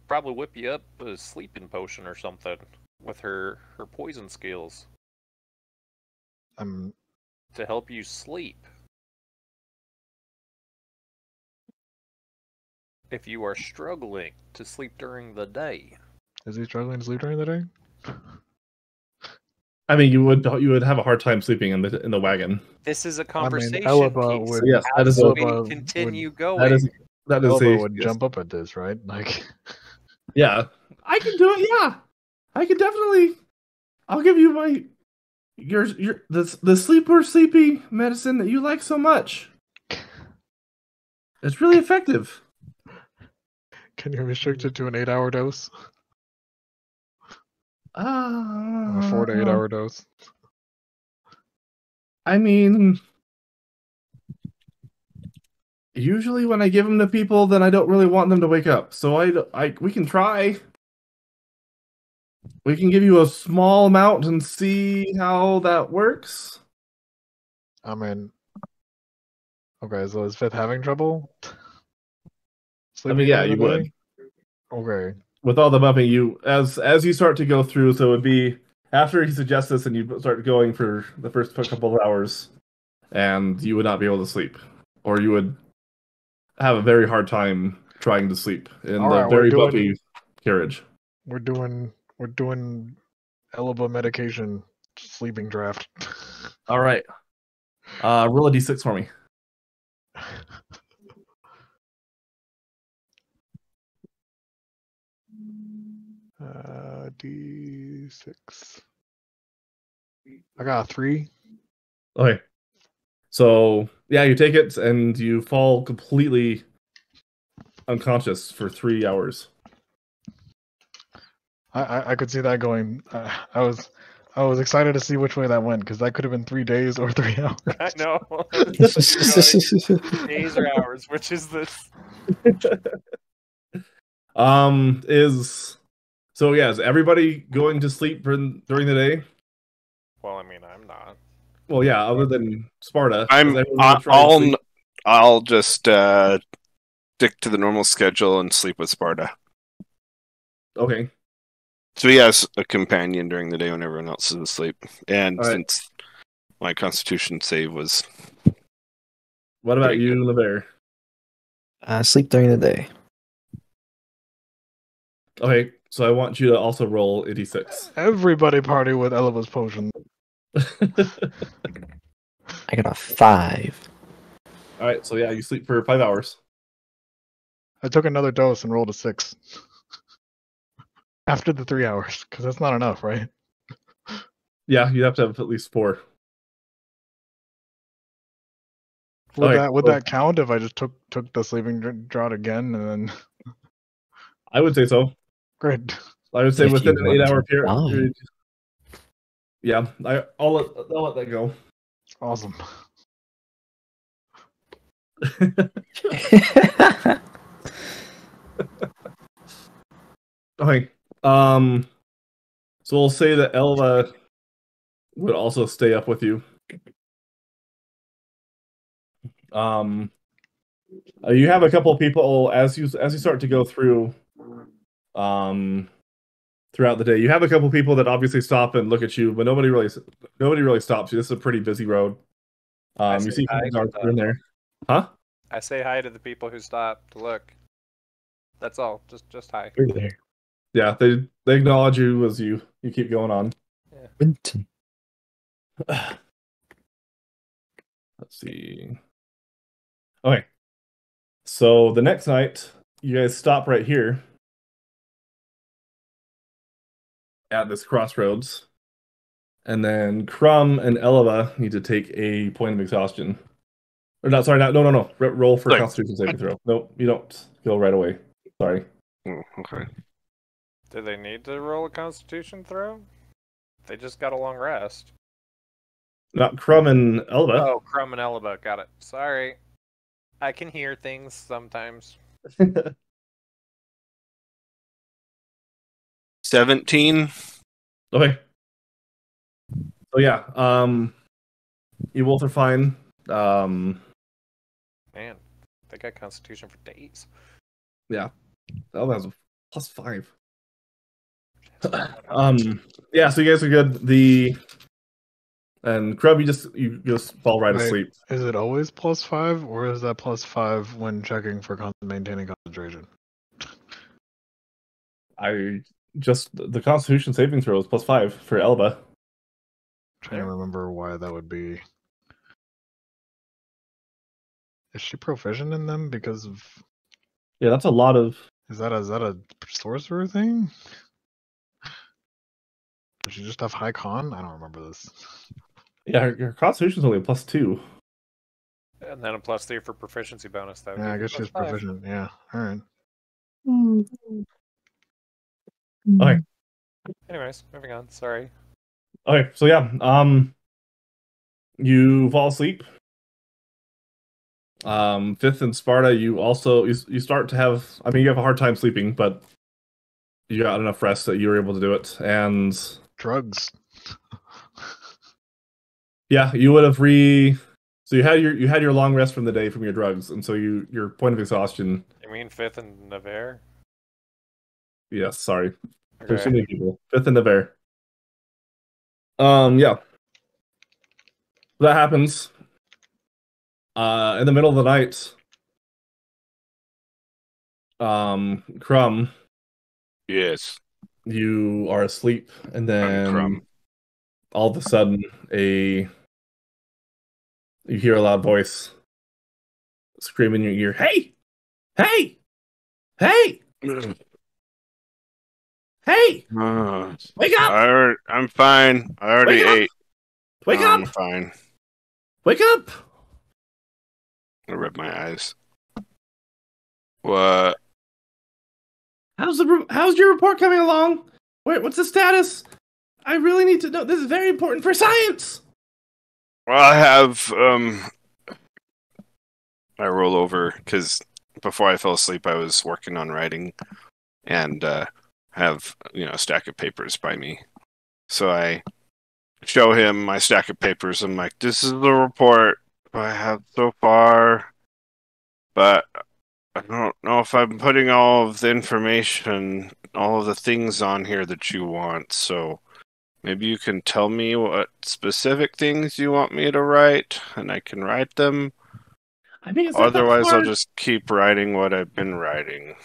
probably whip you up a sleeping potion or something with her poison skills to help you sleep. If you are struggling to sleep during the day. Is he struggling to sleep during the day? I mean, you would have a hard time sleeping in the wagon. This is a conversation Elba piece. would. Yes, that is we continue going. That is Elba would jump up at this, right? Like, yeah, I can do it. Yeah, I can definitely. I'll give you the sleepy medicine that you like so much. It's really effective. Can you restrict it to an 8-hour dose? A 4 to 8 hour dose. I mean, usually when I give them to people, then I don't really want them to wake up. So we can try. We can give you a small amount and see how that works. I mean, okay, so is Fifth having trouble? I mean, yeah, you would. Okay. With all the bumping, as you start to go through, so it would be after he suggests this, and you start going for the first couple of hours, and you would not be able to sleep, or you would have a very hard time trying to sleep in the very bumpy carriage. We're doing Elba medication sleeping draft. All right, roll a d6 for me. D6. I got a 3. Okay. So, yeah, you take it and you fall completely unconscious for 3 hours. I could see that going. I was excited to see which way that went, because that could have been 3 days or 3 hours. I know. Days or hours, which is this? Is everybody going to sleep during the day? Well, I mean, I'm not. Well, yeah, other than Sparta. I'll just stick to the normal schedule and sleep with Sparta. Okay. So he has a companion during the day when everyone else is asleep. And since my constitution save was... What about you, LeBear? Sleep during the day. Okay, so I want you to also roll a d6. Everybody party with Elba's potion. I got a 5. Alright, so yeah, you sleep for 5 hours. I took another dose and rolled a 6. After the 3 hours, because that's not enough, right? Yeah, you'd have to have at least 4. Would that count if I just took the sleeping draught again and then? I would say so. Great. I would say If within you an want 8-hour to period. Yeah, I'll let that go. Awesome. Okay. So we'll say that Elva would also stay up with you. You have a couple of people as you start to go through throughout the day. You have a couple of people that obviously stop and look at you, but nobody really stops you. This is a pretty busy road. You see people in there. Huh? I say hi to the people who stop to look. That's all. Just hi. We're there. Yeah, they acknowledge you as you keep going on. Winton. Let's see. Okay. So the next night, you guys stop right here at this crossroads. And then Crumb and Eleva need to take a point of exhaustion. Or not, sorry, no. Roll for Like- Constitution saving throw. Nope, you don't go right away. Sorry. Oh, okay. Do they need to roll a Constitution throw? They just got a long rest. Not Crumb and Eleva. Oh, Crumb and Elba. Got it. Sorry. I can hear things sometimes. 17. Okay. So yeah, you both are fine. Man, they got Constitution for days. Yeah. Eleva has a +5. Yeah, so you guys are good. And Crumb, you just fall right Right. asleep. Is it always +5, or is that +5 when checking for maintaining concentration? The Constitution saving throw is +5 for Elva. Trying to remember why that would be. Is she proficient in them because of? Yeah, that's a lot of. Is that a sorcerer thing? Does she just have high con? I don't remember this. Yeah, her Constitution's only a +2. And then a +3 for proficiency bonus. That would Yeah, I give guess you she's +5. proficient. Yeah, all right. Okay. Anyways, moving on. Sorry. Okay, so yeah, you fall asleep. Fifth in Sparta, you also you start to have. I mean, you have a hard time sleeping, but you got enough rest that you were able to do it. And Drugs. yeah, you would have So you had your long rest from the day from your drugs, and so your point of exhaustion. You mean 5th and Navarre? Yes, sorry. There's so Okay. many people. Fifth in the bear. Yeah. That happens. In the middle of the night, Crumb, Yes. you are asleep, and then Crumb. all of a sudden, you hear a loud voice scream in your ear, "Hey! Hey! Hey! Hey! Wake up! I'm fine. I already Wake up! ate. Wake I'm up! fine. Wake up!" I rub my eyes. What? How's your report coming along? What's the status? I really need to know. This is very important for science. Well, I have I roll over because before I fell asleep, I was working on writing, and have a stack of papers by me. So I show him my stack of papers. I'm like, "This is the report I have so far, but I don't know if I'm putting all of the information, all of the things on here that you want. So maybe you can tell me what specific things you want me to write, and I can write them. I mean, it's not Otherwise, that I'll hard. just keep writing what I've been writing."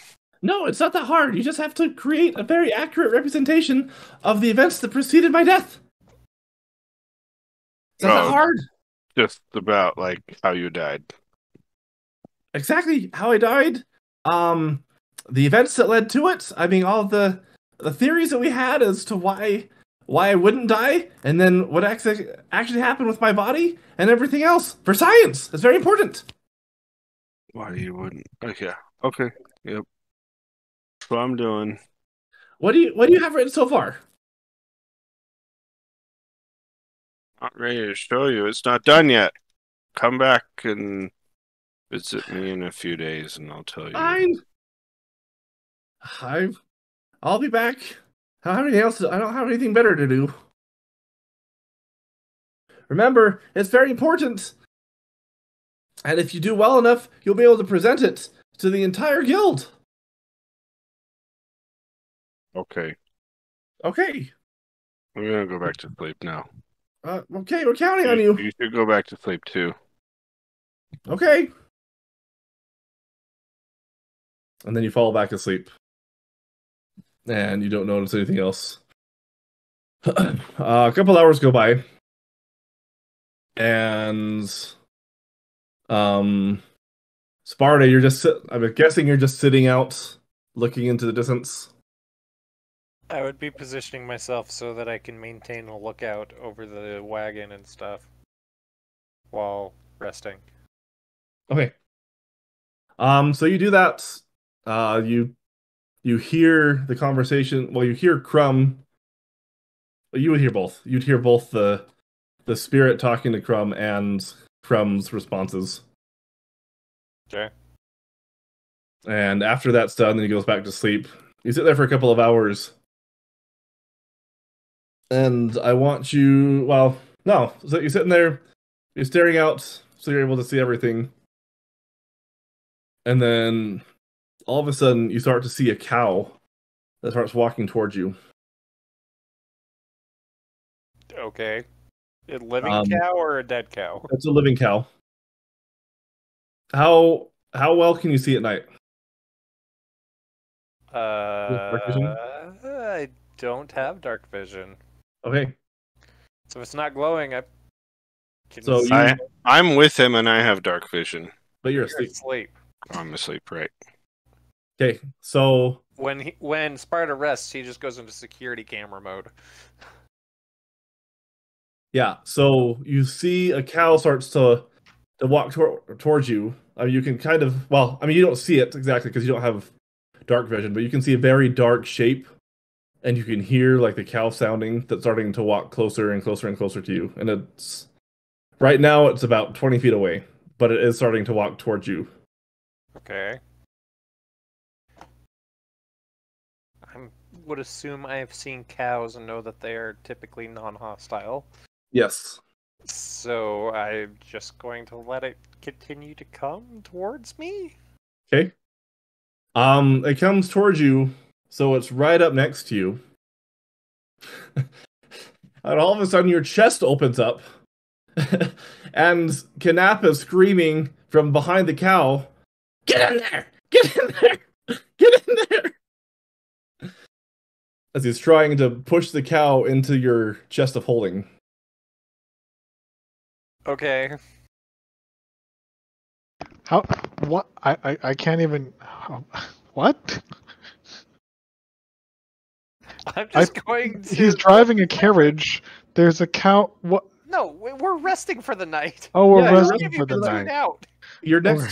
No, it's not that hard. You just have to create a very accurate representation of the events that preceded my death. It's not that Oh. hard. Just about like how you died. Exactly how I died. The events that led to it. I mean, all of the theories that we had as to why I wouldn't die, and then what actually happened with my body and everything else for science. It's very important. Why you wouldn't? Okay. Okay. Yep. That's what I'm doing. What do you have written so far? Not ready to show you. It's not done yet. Come back and visit me in a few days, and I'll tell you. Fine. I'll be back. I don't have anything else. I don't have anything better to do. Remember, it's very important. And if you do well enough, you'll be able to present it to the entire guild. Okay. Okay. I'm gonna go back to sleep now. Okay, we're counting on you. You should go back to sleep too. Okay. and then you fall back asleep, and you don't notice anything else. A couple hours go by, and Sparta, I'm guessing you're just sitting out, looking into the distance. I would be positioning myself so that I can maintain a lookout over the wagon and stuff while resting. Okay. So you do that. You hear the conversation. Well, you hear Crumb. Well, you would hear both. You'd hear both the spirit talking to Crumb and Crumb's responses. Okay. And after that's done, then he goes back to sleep. You sit there for a couple of hours. And I want you. Well, no. So you're sitting there. You're staring out, so you're able to see everything. And then all of a sudden, you start to see a cow that starts walking towards you. Okay. A living cow or a dead cow? It's a living cow. How well can you see at night? Dark vision? I don't have dark vision. Okay. So if it's not glowing, I can So see. I'm with him, and I have dark vision. But you're You're asleep. asleep. I'm asleep, right? Okay. So When Sparta rests, he just goes into security camera mode. yeah. So you see a cow starts to walk towards you. You can kind of you don't see it exactly because you don't have dark vision, but you can see a very dark shape, and you can hear like the cow sounding that's starting to walk closer and closer and closer to you. And it's right now it's about 20 feet away, but it is starting to walk towards you. Okay. I would assume I have seen cows and know that they are typically non-hostile. Yes. So I'm just going to let it continue to come towards me? Okay. It comes towards you, so it's right up next to you. And all of a sudden your chest opens up. And Kanap is screaming from behind the cow, "Get in there! Get in there! Get in there!" As he's trying to push the cow into your chest of holding. Okay. How? What? I can't even. What? I'm just going to. He's driving a carriage. There's a cow. What? No, we're resting for the night. Oh, we're Yeah, you're resting Have you for the been tuned night. out? You're next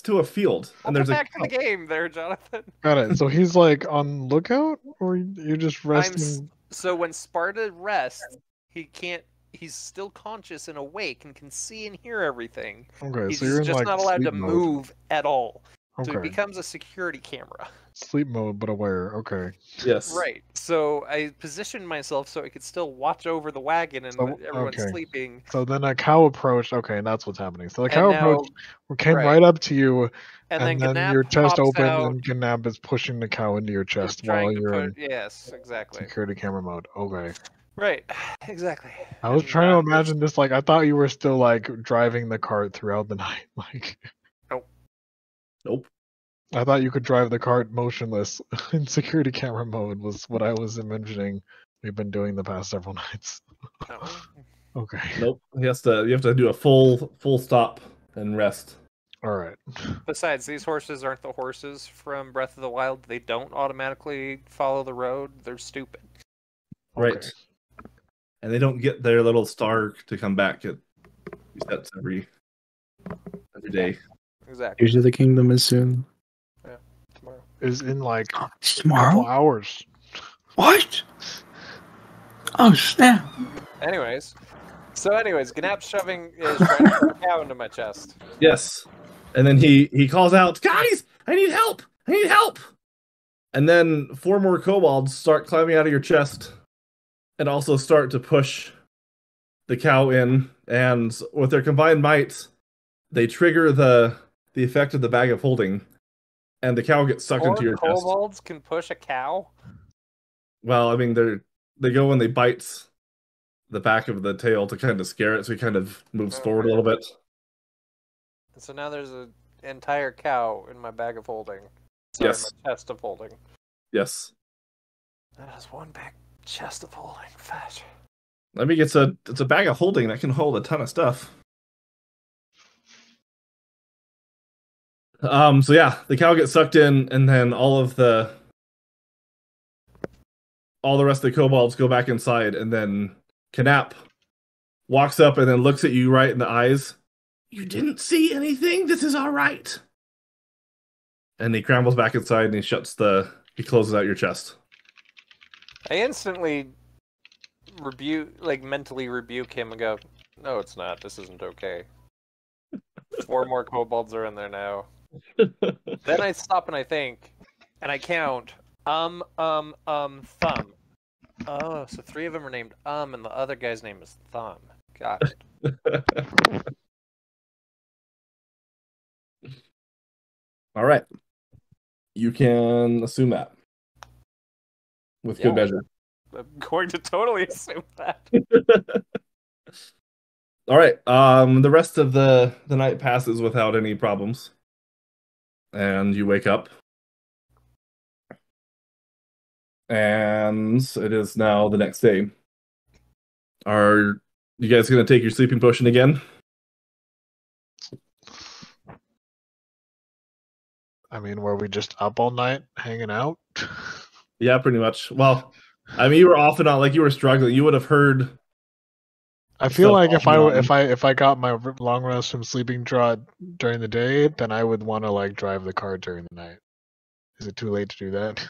to a field, and Welcome there's a back to cow. the game, there, Jonathan. Got it. So he's like on lookout, or you're just resting? So when Sparta rests, he can't. He's still conscious and awake and can see and hear everything. Okay, He's so you're in just like not allowed to sleep mode. move at all. So Okay, he becomes a security camera. sleep mode, but aware. Okay. Yes. Right. So I positioned myself so I could still watch over the wagon and So, everyone's okay. sleeping. So then a cow approached. Okay, and that's what's happening. So the And cow now- approached, came right. right up to you, And and then then Gnap your chest pops opened, out, and Gnap is pushing the cow into your chest while trying to you're in yes, exactly. security camera mode. Okay. Right. Exactly. I was And, trying to it's- imagine this. Like, I thought you were still like driving the cart throughout the night. Like, Nope. I thought you could drive the cart motionless in security camera mode. Was what I was imagining. We've been doing the past several nights. No. Okay. Nope. You have to do a full stop and rest. All right. Besides, these horses aren't the horses from Breath of the Wild. They don't automatically follow the road. They're stupid. Right. Okay. And they don't get their little star to come back. It resets every day. Exactly. Usually the kingdom is soon. Tomorrow. Is in like a couple Tomorrow? hours. What? Oh snap! Anyways, Gnap's shoving is trying to shove a cow into my chest. Yes. And then he calls out, "Guys, I need help! I need help!" And then 4 more kobolds start climbing out of your chest and also start to push the cow in. And with their combined might, they trigger the effect of the bag of holding, and the cow gets sucked into your chest. Kobolds can push a cow. Well, I mean, they go and they bite the back of the tail to kind of scare it, so he kind of moves forward a little bit. So now there's an entire cow in my bag of holding. Sorry, Yes. my chest of holding. Yes. That is one big chest of holding. Fat. I mean, it's a bag of holding that can hold a ton of stuff. So yeah, the cow gets sucked in, and then all the rest of the kobolds go back inside, and then Knap walks up and then looks at you right in the eyes. You didn't see anything? This is all right. And he scrambles back inside and he closes out your chest. I instantly mentally rebuke him and go, "No, it's not. This isn't okay." 4 more kobolds are in there now. Then I stop and I think, and I count. Thumb. Oh, so 3 of them are named and the other guy's name is Thumb. Got it. All right. You can assume that. With good Yeah. measure. I'm going to totally assume that. All right. The rest of the night passes without any problems. And you wake up. And it is now the next day. Are you guys going to take your sleeping potion again? I mean, were we just up all night hanging out? Yeah, pretty much. Well, I mean, you were off and on, like you were struggling. You would have heard. I feel stuff like off and on. if I got my long rest from sleeping draught during the day, then I would want to like drive the car during the night. Is it too late to do that?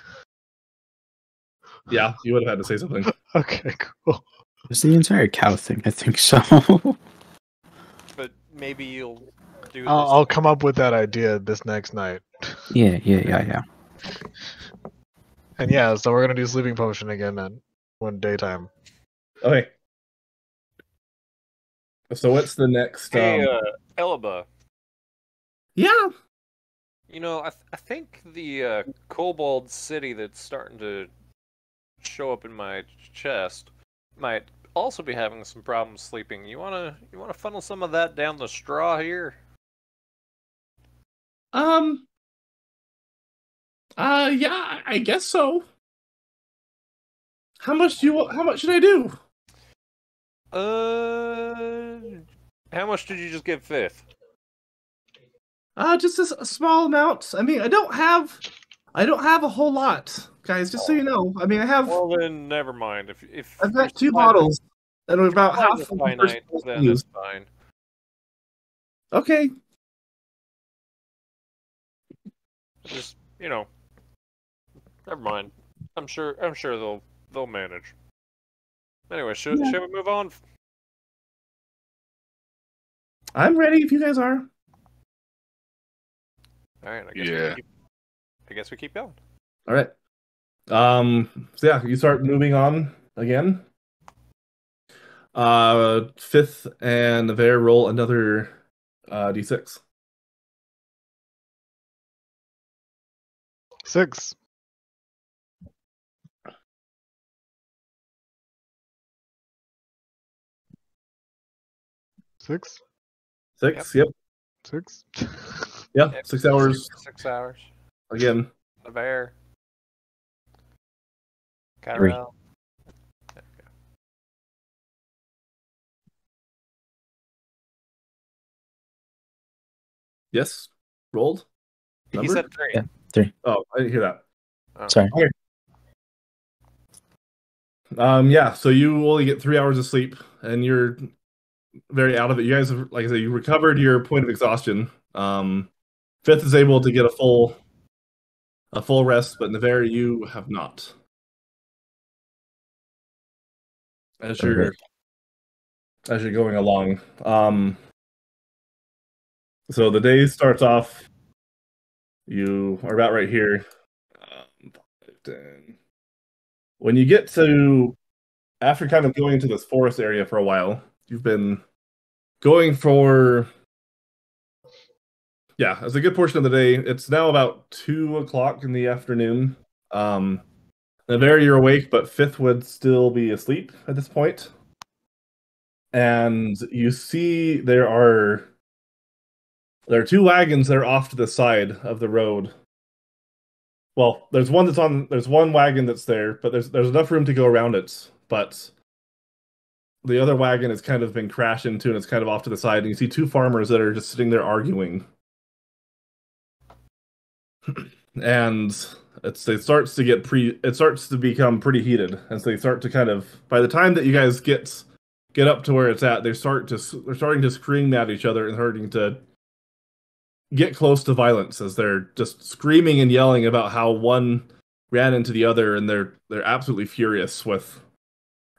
Yeah, you would have had to say something. Okay, cool. It's the entire cow thing, I think so. But maybe you'll do this. I'll come up with that idea this next night. Yeah. And yeah, so we're gonna do sleeping potion again then, one daytime. Okay. So what's the next? Hey, Elba. Yeah. You know, I think the kobold city that's starting to show up in my chest might also be having some problems sleeping. You wanna funnel some of that down the straw here? Yeah, I guess so. How much should I do? How much did you just give Fifth? Just a small amount. I mean, I don't have a whole lot, guys. Just so you know. I mean, Well, then never mind. If I've got your 2 supply- bottles, and we're about supplies half are of the finite, first then use. it's fine. Okay. Just never mind. I'm sure they'll manage. Anyway, should we move on? I'm ready if you guys are. All right, Yeah. I guess we keep going. All right. So yeah, you start moving on again. Fifth and Navarre roll another d6. 6. Six? 6. Yep. 6? Yeah. Yep, 6 hours 6 hours. again. The bear. 3. Kyrell. Yes. Rolled. He Number? said 3. Yeah. 3. Oh, I didn't hear that. Sorry. Yeah, so you only get 3 hours of sleep, and you're very out of it. You guys have, like I said, you recovered your point of exhaustion. Fifth is able to get a full rest, but Navarre, you have not. As you're going along. So the day starts off. You are about right here. When you get to, after kind of going to this forest area for a while, you've been going for, it's a good portion of the day. It's now about 2 o'clock in the afternoon. Navarre, you're awake, but Fifth would still be asleep at this point. And you see there are 2 wagons that are off to the side of the road. well, there's one wagon that's there, but there's enough room to go around it. But the other wagon has kind of been crashed into and it's kind of off to the side, and you see two farmers that are just sitting there arguing. And it starts to become pretty heated, and so they start to kind of, by the time that you guys get up to where it's at, they're starting to scream at each other and starting to get close to violence as they're just screaming and yelling about how one ran into the other, and they're absolutely furious with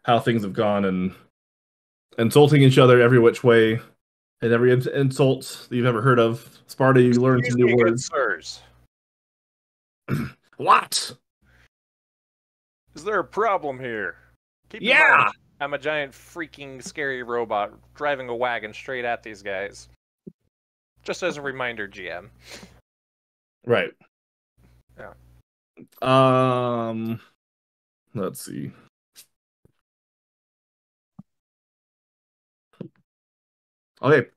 how things have gone and insulting each other every which way, and every insult that you've ever heard of. Sparta, you learn some new words. Sirs. What? Is there a problem here? Keep in Yeah! mind, I'm a giant freaking scary robot driving a wagon straight at these guys. Just as a reminder, GM. Right. Yeah. Let's see. Okay.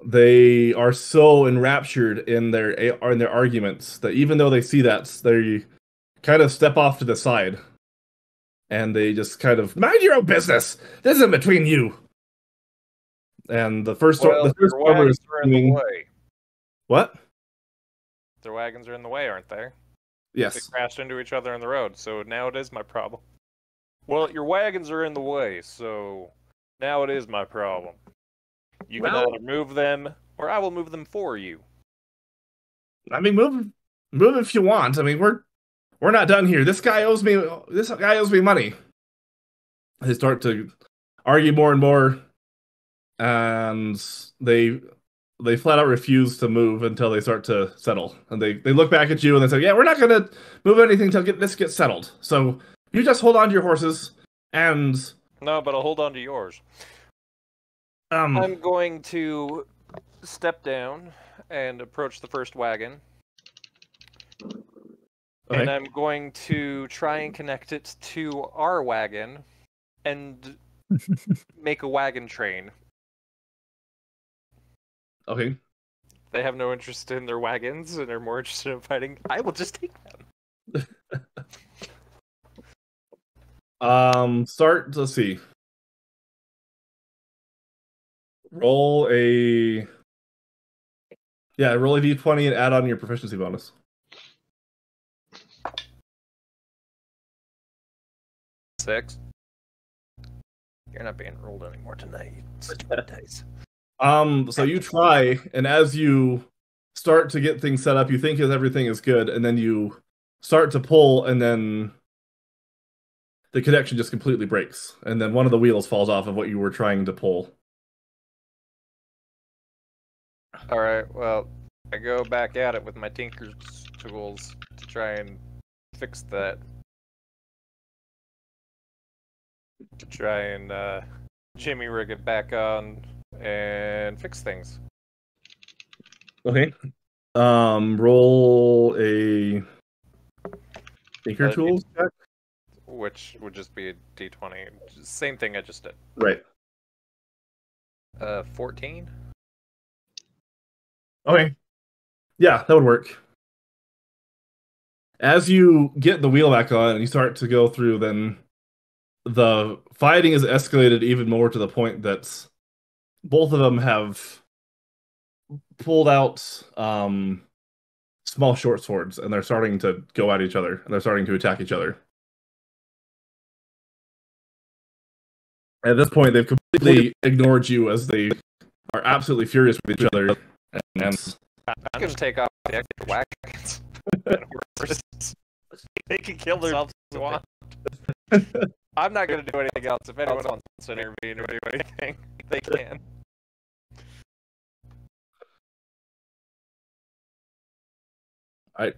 They are so enraptured in their arguments that even though they see that, they kind of step off to the side, and they just kind of mind your own business. This isn't between you. And the first farmer is are in the way. What? Their wagons are in the way, aren't they? They Yes. crashed into each other on the road, so now it is my problem. Well, your wagons are in the way, so now it is my problem. You can either move them, or I will move them for you. I mean, move if you want. I mean, we're not done here. This guy owes me money. They start to argue more and more, and they flat out refuse to move until they start to settle. And they look back at you and they say, "Yeah, we're not gonna move anything until this gets settled. So you just hold on to your horses and." No, but I'll hold on to yours. I'm going to step down and approach the first wagon. Okay. And I'm going to try and connect it to our wagon and make a wagon train. Okay. They have no interest in their wagons and are more interested in fighting. I will just take them. Let's see. Roll a d20 and add on your proficiency bonus. Six. You're not being rolled anymore tonight. You stupid dice. So you try, and as you start to get things set up, you think everything is good, and then you start to pull, and then the connection just completely breaks, and then one of the wheels falls off of what you were trying to pull. Alright, well, I go back at it with my tinker's tools to try and fix that. To try and jimmy rig it back on and fix things. Okay. Roll a tinker tools check. Which would just be a d20. Same thing I just did. Right. 14? Okay. Yeah, that would work. As you get the wheel back on and you start to go through, then the fighting is escalated even more to the point that both of them have pulled out small short swords, and they're starting to go at each other, and they're starting to attack each other. At this point, they've completely ignored you as they are absolutely furious with each other. And I'm going to take off the extra wagons. They can kill themselves if they want. I'm not going to do anything else. If anyone wants to intervene or do anything, they can.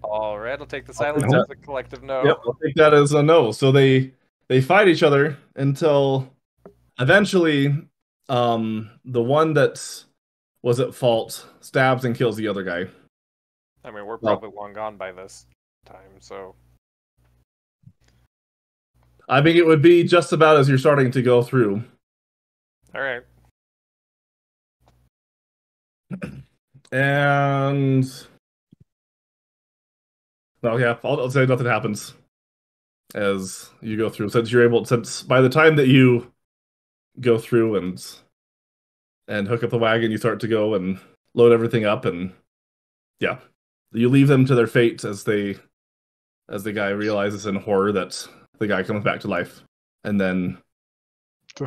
All right, I'll take the silence as a collective no. Yep, I'll take that as a no. So they fight each other until eventually the one that was at fault stabs and kills the other guy. I mean, we're probably long gone by this time, so... I think it would be just about as you're starting to go through. Alright. And Oh yeah, I'll say nothing happens as you go through. Since by the time that you go through and hook up the wagon, you start to go and load everything up, and yeah, you leave them to their fate as the guy realizes in horror that the guy comes back to life, and then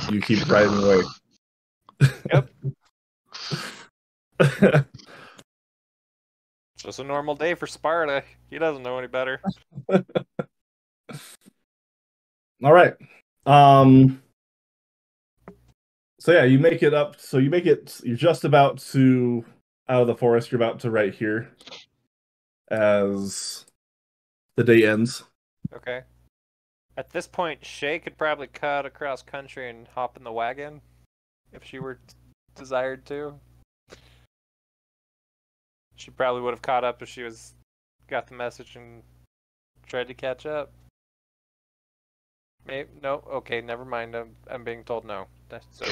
you keep driving away. Yep. It's just a normal day for Sparta. He doesn't know any better. All right. So yeah, you make it up. So you make it. You're just about to out of the forest. You're about to right here as the day ends. Okay. At this point, Shay could probably cut across country and hop in the wagon if she were desired to. She probably would have caught up if she got the message and tried to catch up. Maybe no. Okay, never mind. I'm being told no. So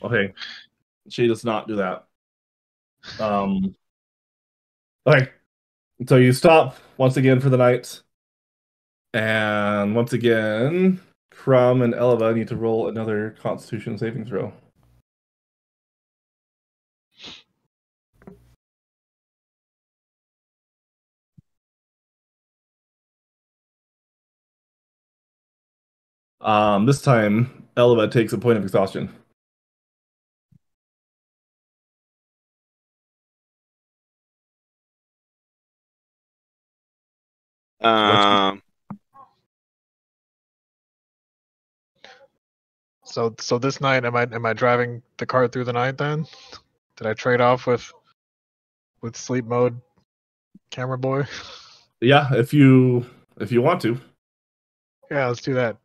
Okay, she does not do that. Okay, so you stop once again for the night, and once again, Crumb and Eleva need to roll another Constitution saving throw. This time, Eleva takes a point of exhaustion. Um, So this night, am I driving the cart through the night then? Did I trade off with sleep mode, camera boy? Yeah, if you want to. Yeah, let's do that.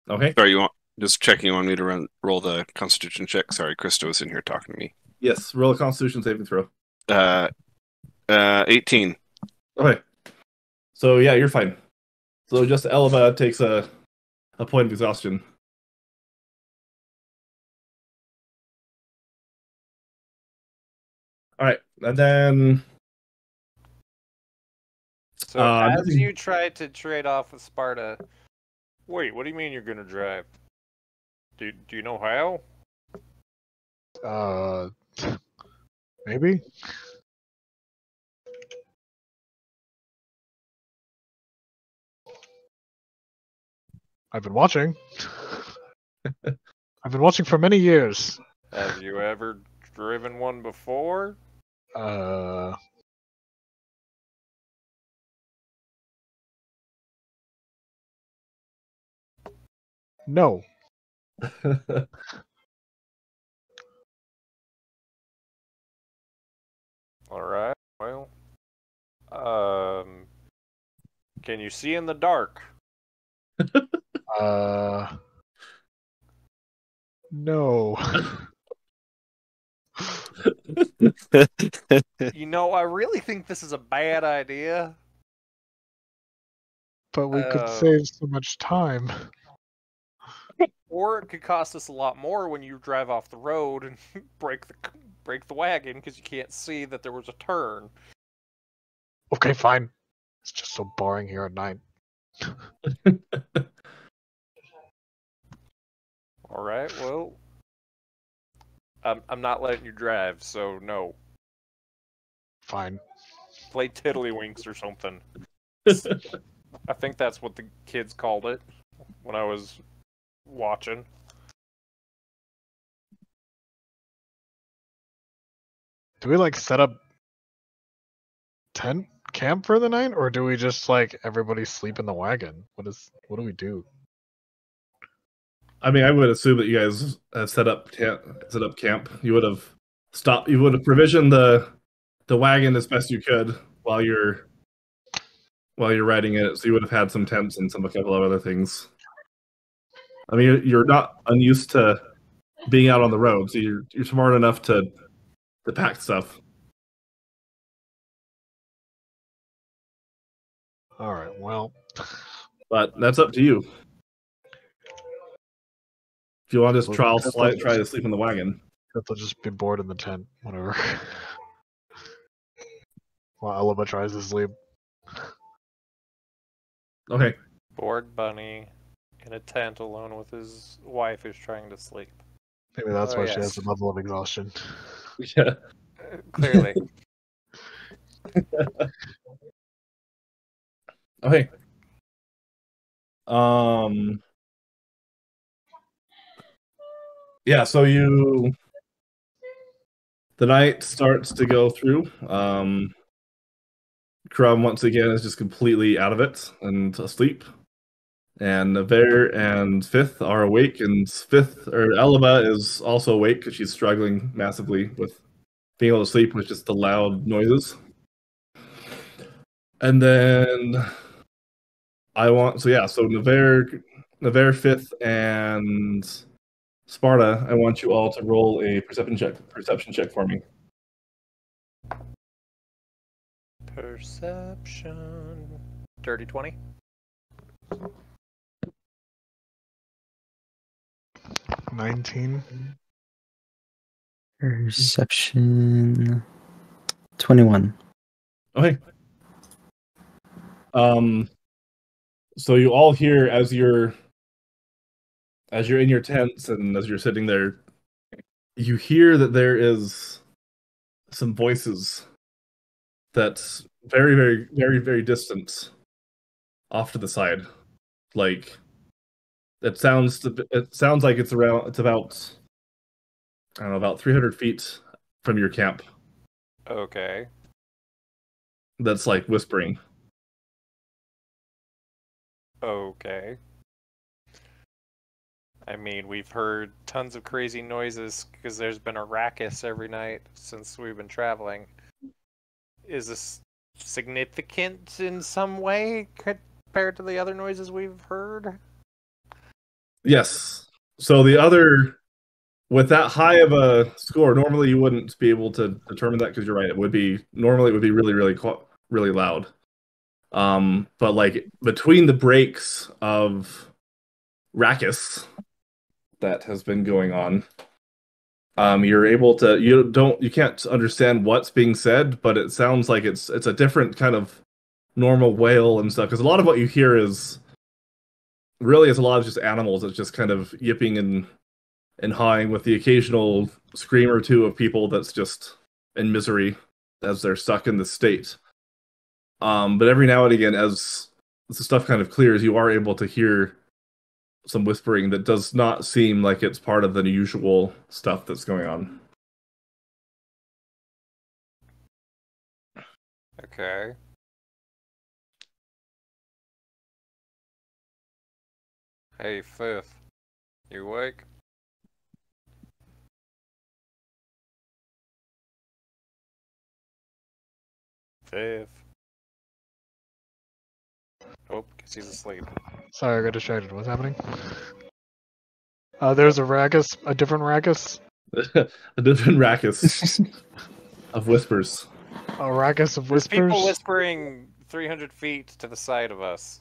Okay. sorry, you want just checking? You want me to roll the Constitution check? Sorry, Krista was in here talking to me. Yes, roll a Constitution saving throw. 18. Okay. So yeah, you're fine. So just Eleva takes a point of exhaustion. All right, and then So as nothing- you try to trade off with Sparta, wait, what do you mean you're gonna drive? Do you know how? Maybe. I've been watching. I've been watching for many years. Have you ever driven one before? No. All right. Well, can you see in the dark? No. You know, I really think this is a bad idea. But we could save so much time. Or it could cost us a lot more when you drive off the road and break the wagon because you can't see that there was a turn. Okay, fine. It's just so boring here at night. All right. Well, I'm not letting you drive, so no. Fine. Play tiddlywinks or something. I think that's what the kids called it when I was watching. Do we like set up tent camp for the night, or do we just like everybody sleep in the wagon? What do we do? I mean, I would assume that you guys have set up camp. You would have stopped. You would have provisioned the wagon as best you could while you're riding it. So you would have had some tents and a couple of other things. I mean, you're not unused to being out on the road, so you're smart enough to pack stuff. All right. Well, But that's up to you. If you want to just try to sleep in the wagon. they'll just be bored in the tent. Whatever. while Elba tries to sleep. Okay. Bored bunny in a tent alone with his wife who's trying to sleep. Maybe that's Oh, why she has yes. the level of exhaustion. Yeah. Clearly. Okay. Um. Yeah. So the night starts to go through. Crumb once again is just completely out of it and asleep. And Navarre and Fifth are awake, and Elaba is also awake because she's struggling massively with being able to sleep with just the loud noises. And then so Navarre, Fifth, and Sparta, I want you all to roll a perception check for me. Perception. Dirty 20. 19. Perception 21. Okay. So you all hear as you're in your tents and as you're sitting there, you hear that there is some voices that's very, very, very, very distant off to the side. Like it sounds like it's about I don't know, about 300 feet from your camp. Okay. That's like whispering. Okay. I mean, we've heard tons of crazy noises because there's been a rackus every night since we've been traveling. Is this significant in some way compared to the other noises we've heard? Yes. So with that high of a score, normally you wouldn't be able to determine that because you're right. It would be really, really, really loud. But like between the breaks of Rackus that has been going on, you're able to you can't understand what's being said, but it sounds like it's a different kind of normal wail and stuff. Because a lot of what you hear is a lot of just animals. It's just kind of yipping and hawing with the occasional scream or two of people that's just in misery as they're stuck in the state. But every now and again, as the stuff kind of clears, you are able to hear some whispering that does not seem like it's part of the usual stuff that's going on. Okay. Hey, Fifth. You awake? Fifth. Oh, guess he's asleep. Sorry, I got distracted. What's happening? There's a different Rackus. A different Rackus of whispers. A Rackus of There's people whispers. whispering 300 feet to the side of us.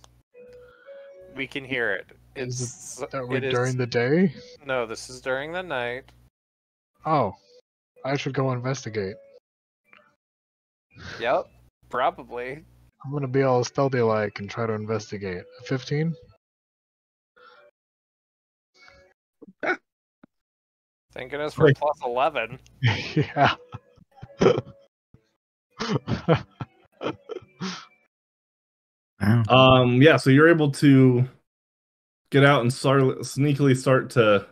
We can hear it. Is It's Are we during the day? No, this is during the night. Oh, I should go investigate. Yep, probably. I'm gonna be all stealthy like and try to investigate. A 15? Thanking us for Wait. plus 11. Yeah. Wow. Yeah, so you're able to get out and sneakily start to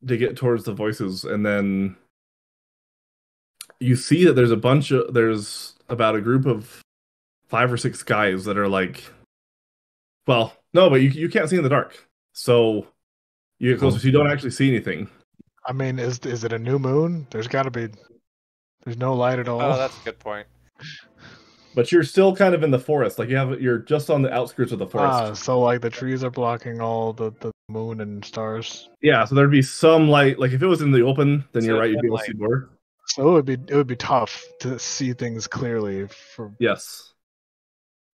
get towards the voices, and then you see that there's about a group of 5 or 6 guys that are like, well, no, but you can't see in the dark. So you get closer, so you don't actually see anything. I mean, is it a new moon? There's no light at all. Oh, that's a good point. But you're still kind of in the forest. Like you're just on the outskirts of the forest. So like the trees are blocking all the moon and stars. Yeah, so there'd be some light. Like if it was in the open, then So you're right, you'd dim be able to light. see more. So it would be tough to see things clearly. Yes.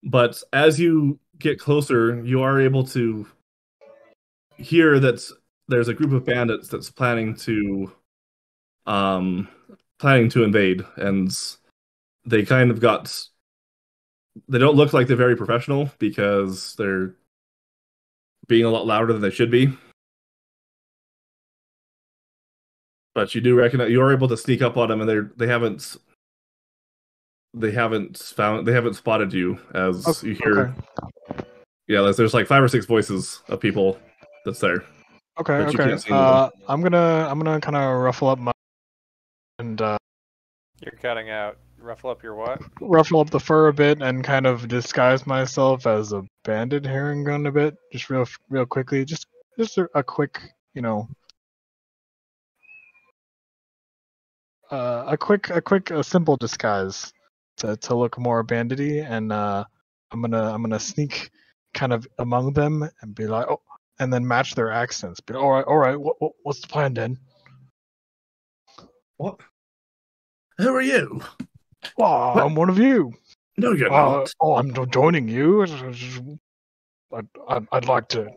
But as you get closer, you are able to hear that there's a group of bandits that's planning to invade, and they kind of got. They don't look like they're very professional because they're being a lot louder than they should be. But you do recognize you are able to sneak up on them, and they haven't spotted you as you hear. Okay. Yeah, there's like 5 or 6 voices of people that's there. Okay. But you Okay. can't see them. I'm gonna kind of ruffle up my and You're cutting out. Ruffle up your what? ruffle up the fur a bit and kind of disguise myself as a bandit herring gun a bit, just real quickly, just a quick, you know, a simple disguise to look more bandity, and I'm gonna sneak kind of among them and be like, oh, and then match their accents. Be all right, what's the plan then? What? Who are you? Well, What? I'm one of you. No, you're not. Oh, I'm joining you. I'd like to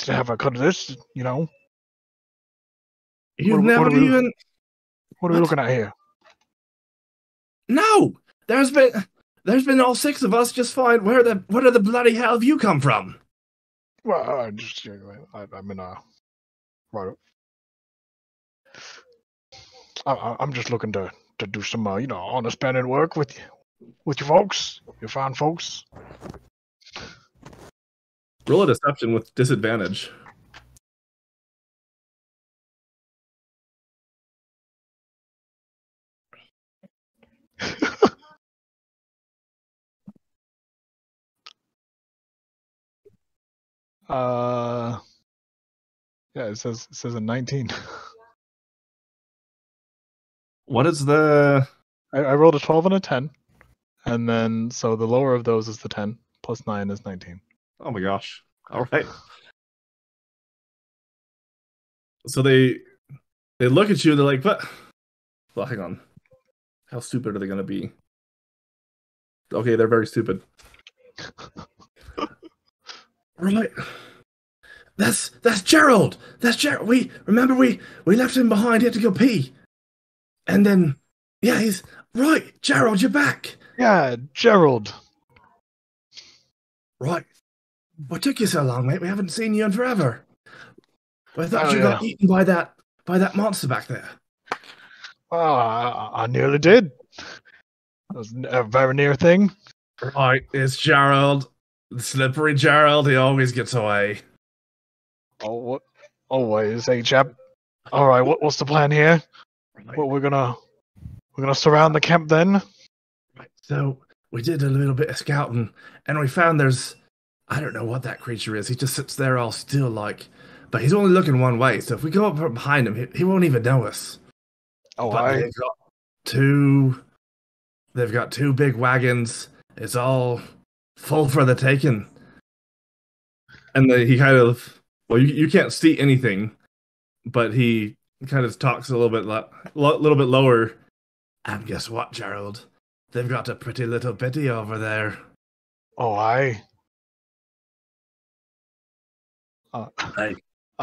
have a cut of this, you know. You've what never are we- even. What are we What? looking at here? No, there's been all 6 of us just fine. Where the bloody hell have you come from? Well, I'm in a right. I'm just looking to do some honest bandit work with your folks, your fine folks. Roll a deception with disadvantage. Yeah, it says a 19. What is the? I rolled a 12 and a 10, and then so the lower of those is the 10 plus 9 is 19. Oh my gosh! All right. So they look at you. They're like, "What? Well, hang on. How stupid are they going to be?" Okay, they're very stupid. Right. That's Gerald. That's Gerald. We left him behind. He had to go pee. And then, yeah, he's right. Gerald, you're back. Yeah, Gerald. Right. What took you so long, mate? We haven't seen you in forever. I thought Oh, you got yeah. eaten by that monster back there. Oh, I nearly did. That was a very near thing. Right, it's Gerald. The slippery Gerald. He always gets away. Oh, what? Always, hey chap. All right, what's the plan here? Right. What we're gonna surround the camp then? Right. So we did a little bit of scouting, and we found I don't know what that creature is. He just sits there all still, but he's only looking one way. So if we go up from behind him, he won't even know us. Oh, But they've got two big wagons. It's all full for the taking. And he kind of, well, you can't see anything, but he kind of talks a little bit lower. And guess what, Gerald? They've got a pretty little bitty over there. Oh, I Hey,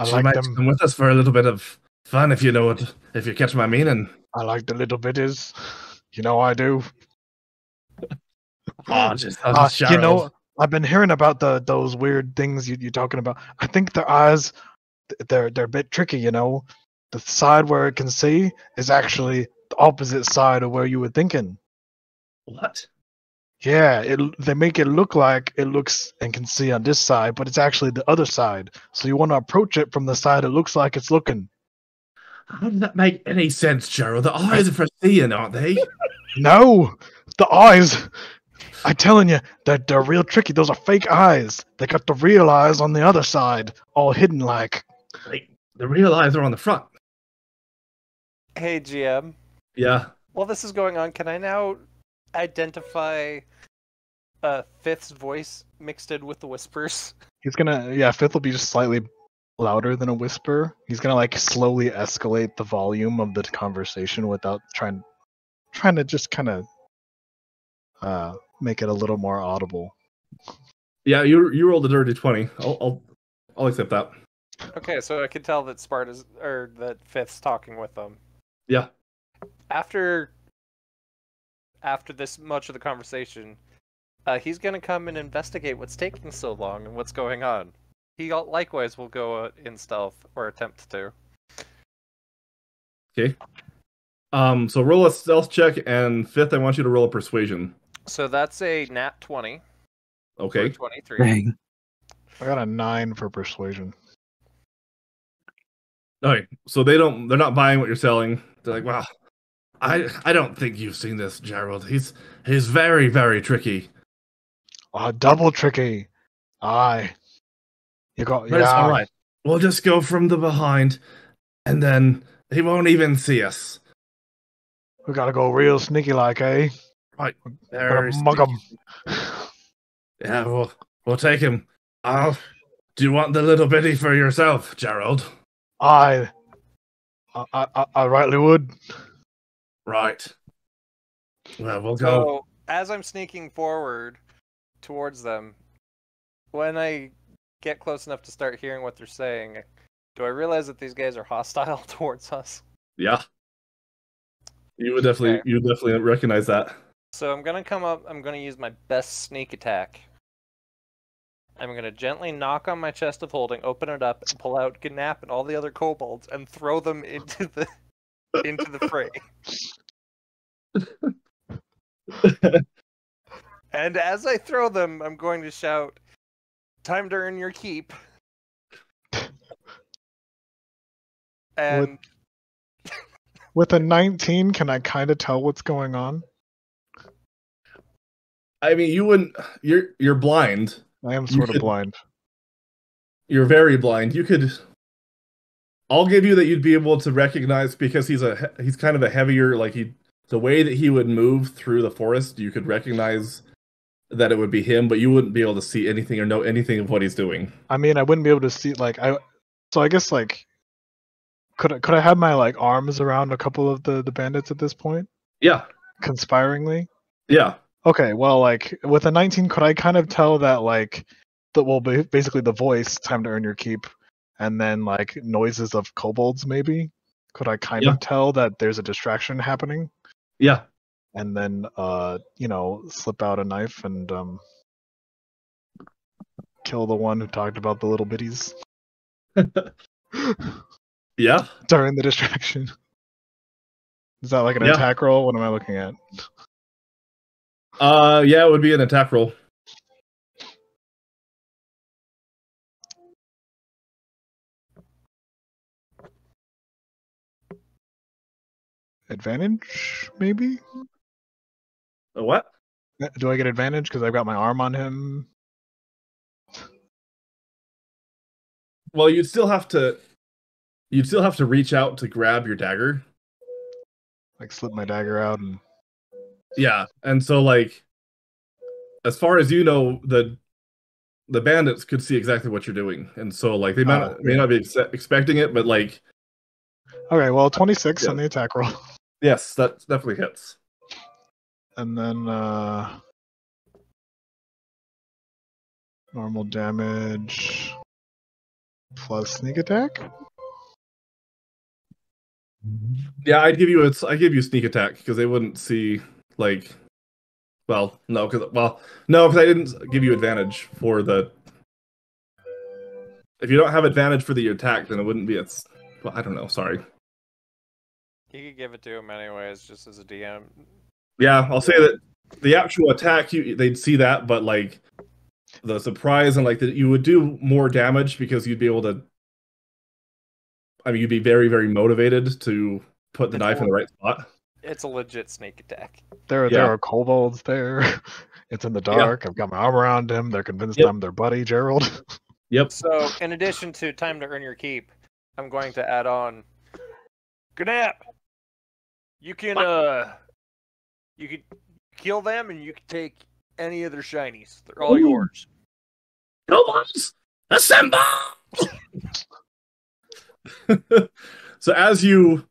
she like might them. come with us for a little bit of fun, if you catch my meaning. I like the little bitties. You know I do. Oh, just You know, I've been hearing about those weird things you're talking about. I think their eyes, they're a bit tricky. You know, the side where it can see is actually the opposite side of where you were thinking. What? Yeah, they make it look like it looks and can see on this side, but it's actually the other side. So you want to approach it from the side it looks like it's looking. How does that make any sense, Gerald? The eyes are for seeing, aren't they? No, the eyes. I'm telling you, they're real tricky. Those are fake eyes. They got the real eyes on the other side, all hidden like. The real eyes are on the front. Hey, GM. Yeah. While this is going on, can I now identify Fifth's voice mixed in with the whispers? Fifth will be just slightly louder than a whisper. He's gonna like slowly escalate the volume of the conversation without trying to just kind of make it a little more audible. Yeah, you rolled a dirty 20. I'll accept that. Okay, so I can tell that that Fifth's talking with them. Yeah. After after this much of the conversation, he's gonna come and investigate what's taking so long and what's going on. He likewise will go in stealth or attempt to. Okay. So roll a stealth check, and fifth, I want you to roll a persuasion. So that's a nat 20. Okay. 23. Dang. I got a 9 for persuasion. All right. So they're not buying what you're selling. They're like, wow, I don't think you've seen this, Gerald. He's very, very tricky. Double tricky. Aye. You got But it's all right. We'll just go from the behind, and then he won't even see us. We gotta go real sneaky like, eh? Right. Gotta mug him. Yeah, we'll take him. Do you want the little bitty for yourself, Gerald? I rightly would. Right. Well, we'll So, go. as I'm sneaking forward towards them, when I get close enough to start hearing what they're saying, do I realize that these guys are hostile towards us? Yeah. You would definitely recognize that. So I'm gonna come up, I'm gonna use my best sneak attack. I'm gonna gently knock on my chest of holding, open it up, and pull out Gnap and all the other kobolds and throw them into the fray. And as I throw them, I'm going to shout, "Time to earn your keep." And With a 19, can I kind of tell what's going on? I mean, you wouldn't. You're blind. I am sort of blind. You're very blind. You could. I'll give you that you'd be able to recognize because he's kind of a heavier the way that he would move through the forest. You could recognize that it would be him, but you wouldn't be able to see anything or know anything of what he's doing. I mean, I wouldn't be able to see So I guess could I have my arms around a couple of the bandits at this point, Yeah. conspiringly? Yeah. Okay, well, with a 19, could I kind of tell that basically the voice, time to earn your keep, and then noises of kobolds maybe? Could I kind of tell that there's a distraction happening? Yeah. And then slip out a knife and kill the one who talked about the little bitties Yeah. during the distraction. Is that an attack roll? What am I looking at? Yeah, it would be an attack roll. Advantage, maybe? A what? Do I get advantage because I've got my arm on him? Well, you'd still have to reach out to grab your dagger. Slip my dagger out and... Yeah, and so as far as you know, the bandits could see exactly what you're doing, and so they may not be expecting it, but Okay, well, 26 on the attack roll. Yes, that definitely hits. And then normal damage plus sneak attack. Yeah, I give you sneak attack because they wouldn't see no, because I didn't give you advantage for the. If you don't have advantage for the attack, then it wouldn't be. I don't know. Sorry. you could give it to him anyways, just as a DM. Yeah, I'll say that the actual attack, they'd see that, but the surprise and that you would do more damage because you'd be able to. I mean, you'd be very, very motivated to put the knife in the right spot. It's a legit sneak attack. There are kobolds there. It's in the dark. I've got my arm around him. They're convinced I'm their buddy, Gerald. Yep. So, in addition to time to earn your keep, I'm going to add on. Gnap! You can kill them, and you can take any of their shinies. They're all yours. Kobolds, assemble! So as you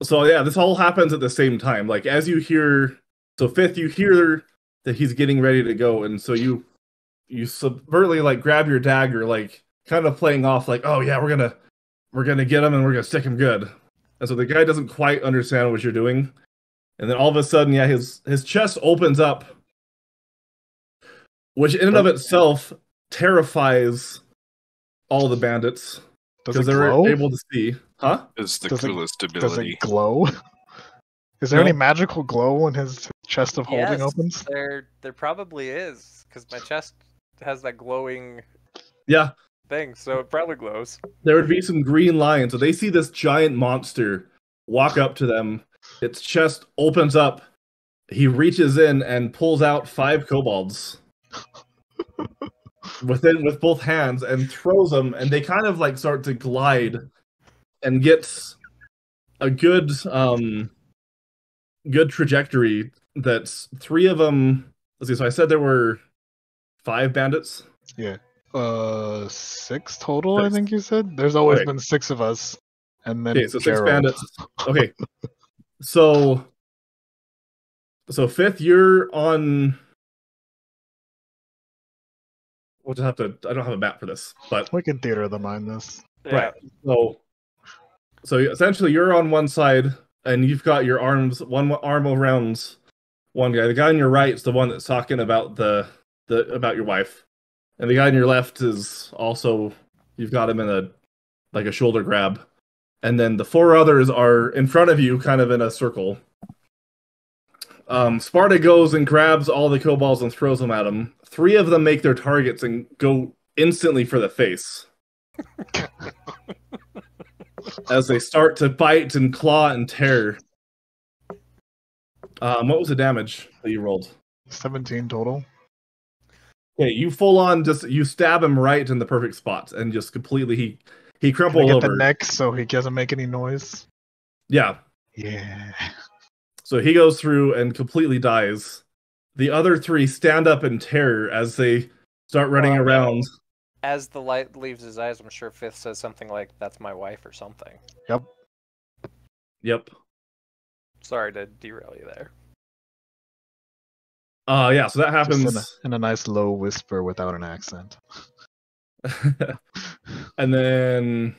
so yeah, this all happens at the same time. As you hear, so fifth, you hear that he's getting ready to go, and so you subvertly grab your dagger, kind of playing off oh yeah, we're gonna get him and we're gonna stick him good. And so the guy doesn't quite understand what you're doing, And then all of a sudden, yeah, his chest opens up, which in and of itself terrifies all the bandits Does because it they're glow? able to see. Huh? Is the Does it- coolest Does ability. it glow? Is there No. any magical glow when his chest of holding Yes, opens? there probably is, because my chest has that glowing Yeah, thing, so it probably glows. there would be some green lines. So they see this giant monster walk up to them. Its chest opens up. He reaches in and pulls out 5 kobolds with both hands and throws them, and they kind of like start to glide and gets a good good trajectory. That's 3 of them. Let's see. So I said there were 5 bandits. Yeah. 6 total, I 6. think you said? There's always Okay. been 6 of us. And then Okay, so 6 Gerald. bandits. Okay. So Fifth, you're on. We'll just have to. I don't have a map for this, but We can theater of the mind this. right. So essentially, you're on one side, and you've got your arms, one arm around one guy. The guy on your right is the one that's talking about the about your wife, and the guy on your left is also. You've got him in a shoulder grab, and then the 4 others are in front of you, kind of in a circle. Sparta goes and grabs all the kobolds and throws them at him. 3 of them make their targets and go instantly for the face. As they start to bite and claw and tear. What was the damage that you rolled? 17 total. Okay, you full on you stab him right in the perfect spot and just completely he Can I crumples get over. the neck so he doesn't make any noise? Yeah. Yeah. So he goes through and completely dies. The other 3 stand up in terror as they start running Oh, no. around. As the light leaves his eyes, I'm sure Fifth says something like, "That's my wife" or something. Yep. Sorry to derail you there. Yeah, so that happens. Just in a nice low whisper without an accent. And then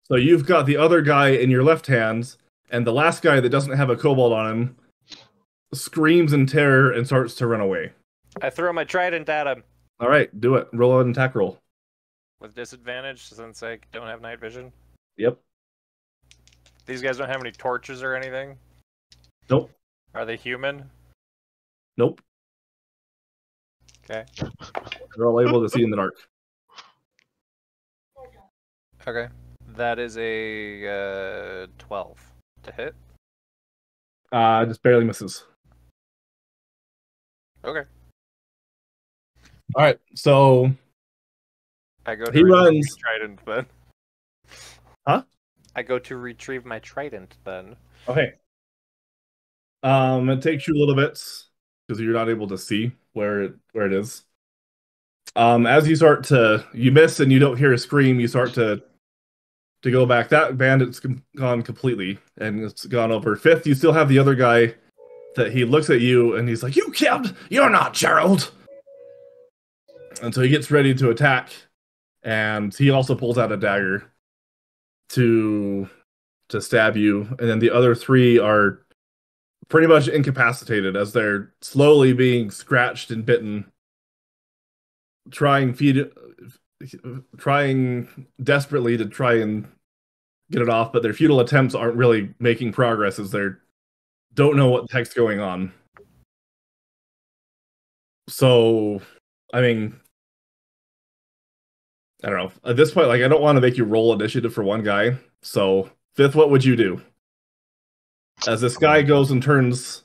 so you've got the other guy in your left hand, and the last guy that doesn't have a kobold on him screams in terror and starts to run away. I throw my trident at him All right, do it. Roll an attack roll. with disadvantage since I don't have night vision. Yep. These guys don't have any torches or anything. Nope. Are they human? Nope. Okay. They're all able to see in the dark. Okay. That is a 12 to hit. Just barely misses. Okay. All right, so I go to He retrieve runs. my trident then. Huh? I go to retrieve my trident then. okay. It takes you a little bit because you're not able to see where it is. As you start to you miss and you don't hear a scream, you start to go back. That bandit's gone completely and it's gone over. Fifth, you still have the other guy that he looks at you and he's like, "You killed. You're not Gerald." And so he gets ready to attack, and he also pulls out a dagger to stab you. And then the other 3 are pretty much incapacitated as they're slowly being scratched and bitten, trying desperately to try and get it off, but their futile attempts aren't really making progress as they don't know what the heck's going on. So, I mean, I don't know. At this point, like, I don't want to make you roll initiative for one guy. So, Fifth, what would you do? As this guy goes and turns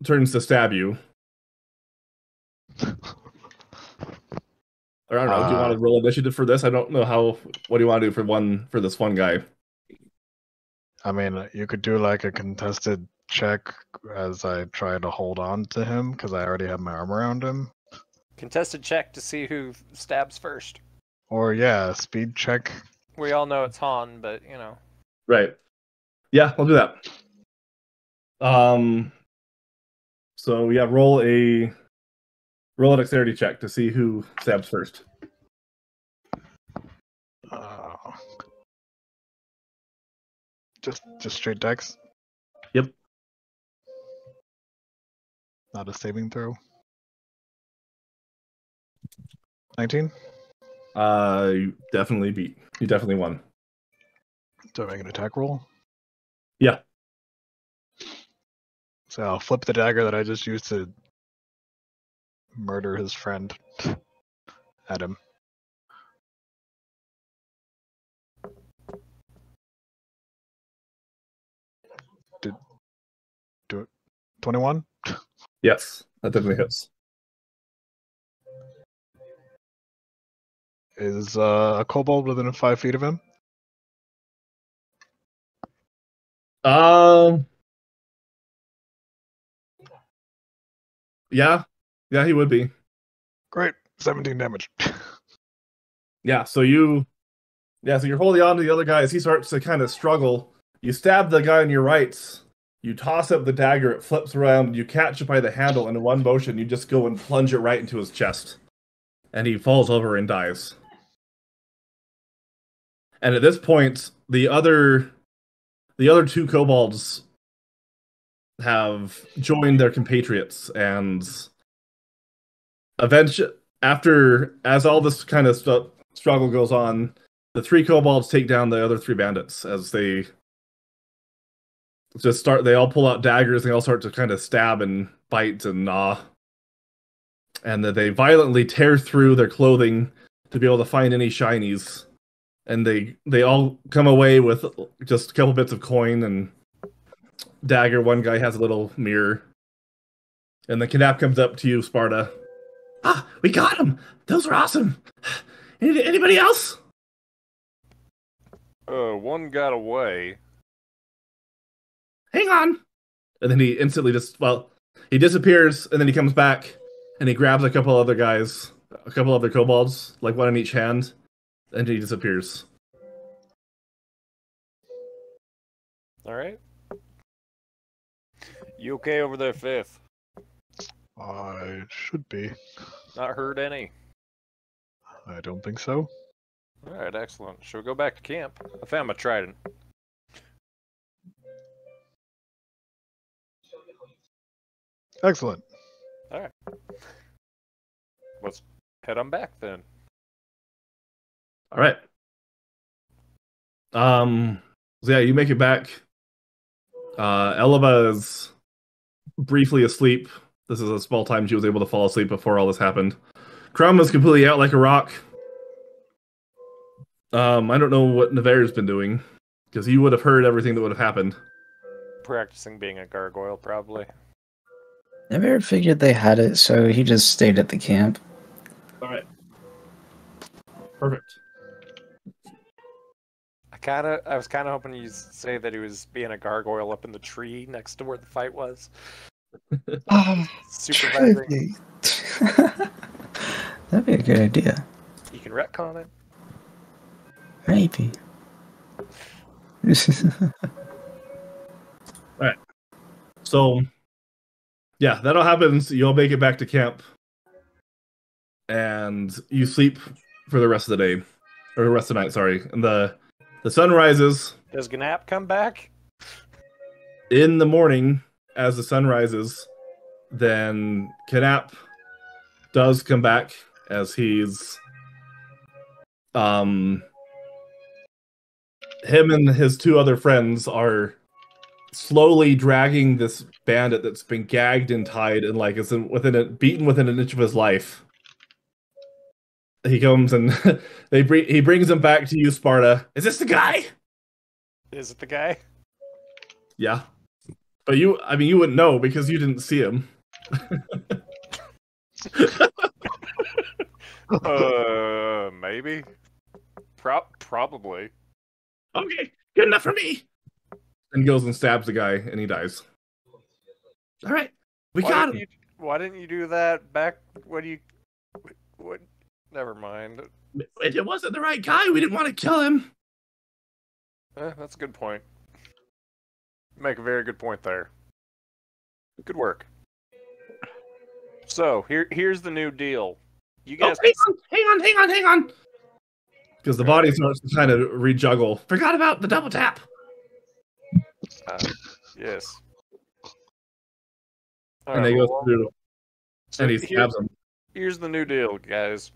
to stab you. Or I don't know. Do you want to roll initiative for this? I don't know how. What do you want to do for this one guy? I mean, you could do like a contested check as I try to hold on to him because I already have my arm around him. Contested check to see who stabs first. Or yeah, speed check. We all know it's Han, but you know. Right. Yeah, I'll do that. So yeah, roll a dexterity check to see who stabs first. Just straight dex. Not a saving throw. 19? You definitely beat. You definitely won. Do I make an attack roll? Yeah. So I'll flip the dagger that I just used to murder his friend at him. Do it. 21? Yes, that definitely hits. Is a kobold within 5 feet of him? Yeah, he would be. Great. 17 damage. Yeah, so you're holding on to the other guy as he starts to kind of struggle. You stab the guy on your right. You toss up the dagger. It flips around. You catch it by the handle, and in one motion, you just go and plunge it right into his chest, and he falls over and dies. And at this point, the other two kobolds have joined their compatriots, and eventually, as all this kind of struggle goes on, the 3 kobolds take down the other 3 bandits as they they all pull out daggers, and they all start to kind of stab and bite and gnaw. And then they violently tear through their clothing to be able to find any shinies. And they all come away with just a couple bits of coin and dagger. One guy has a little mirror. And the Knap comes up to you, Sparta. Ah, we got him! Those are awesome! Anybody else? One got away. Hang on! And then he instantly he disappears, and then he comes back, and he grabs a couple other guys, a couple other kobolds, like one in each hand, and he disappears. Alright. You okay over there, Fifth? I should be. Not hurt any? I don't think so. Alright, excellent. Should we go back to camp? I found my trident. Excellent. Alright. Let's head on back then. All right. So yeah, you make it back. Eleva is briefly asleep. This is a small time she was able to fall asleep before all this happened. Crumb is completely out like a rock. I don't know what Navarre's been doing, because he would have heard everything that would have happened. Practicing being a gargoyle, probably. Never figured they had it, so he just stayed at the camp. All right. Perfect. I was kind of hoping you'd say that he was being a gargoyle up in the tree next to where the fight was. Supervising. That'd be a good idea. You can retcon it. Maybe. Alright. So, yeah, that all happens. You all make it back to camp. And you sleep for the rest of the day. Or the rest of the night, sorry. And the sun rises. Does Gnap come back? In the morning, as the sun rises, then Knap does come back as he's him and his 2 other friends are slowly dragging this bandit that's been gagged and tied and is beaten within an inch of his life. He comes and he brings him back to you, Sparta. Is this the guy? Is it the guy? Yeah. But you wouldn't know because you didn't see him. Maybe. Probably. Okay, good enough for me. And goes and stabs the guy, and he dies. All right, we got him. Why didn't you do that back when you? What? Never mind. If it wasn't the right guy, we didn't want to kill him. That's a good point. Make a very good point there. Good work. So here's the new deal. You guys. Oh, hang on. Because the body starts to kind of rejuggle. Forgot about the double tap. Yes. And they go well, through, so and he stabs him. here's the new deal, guys.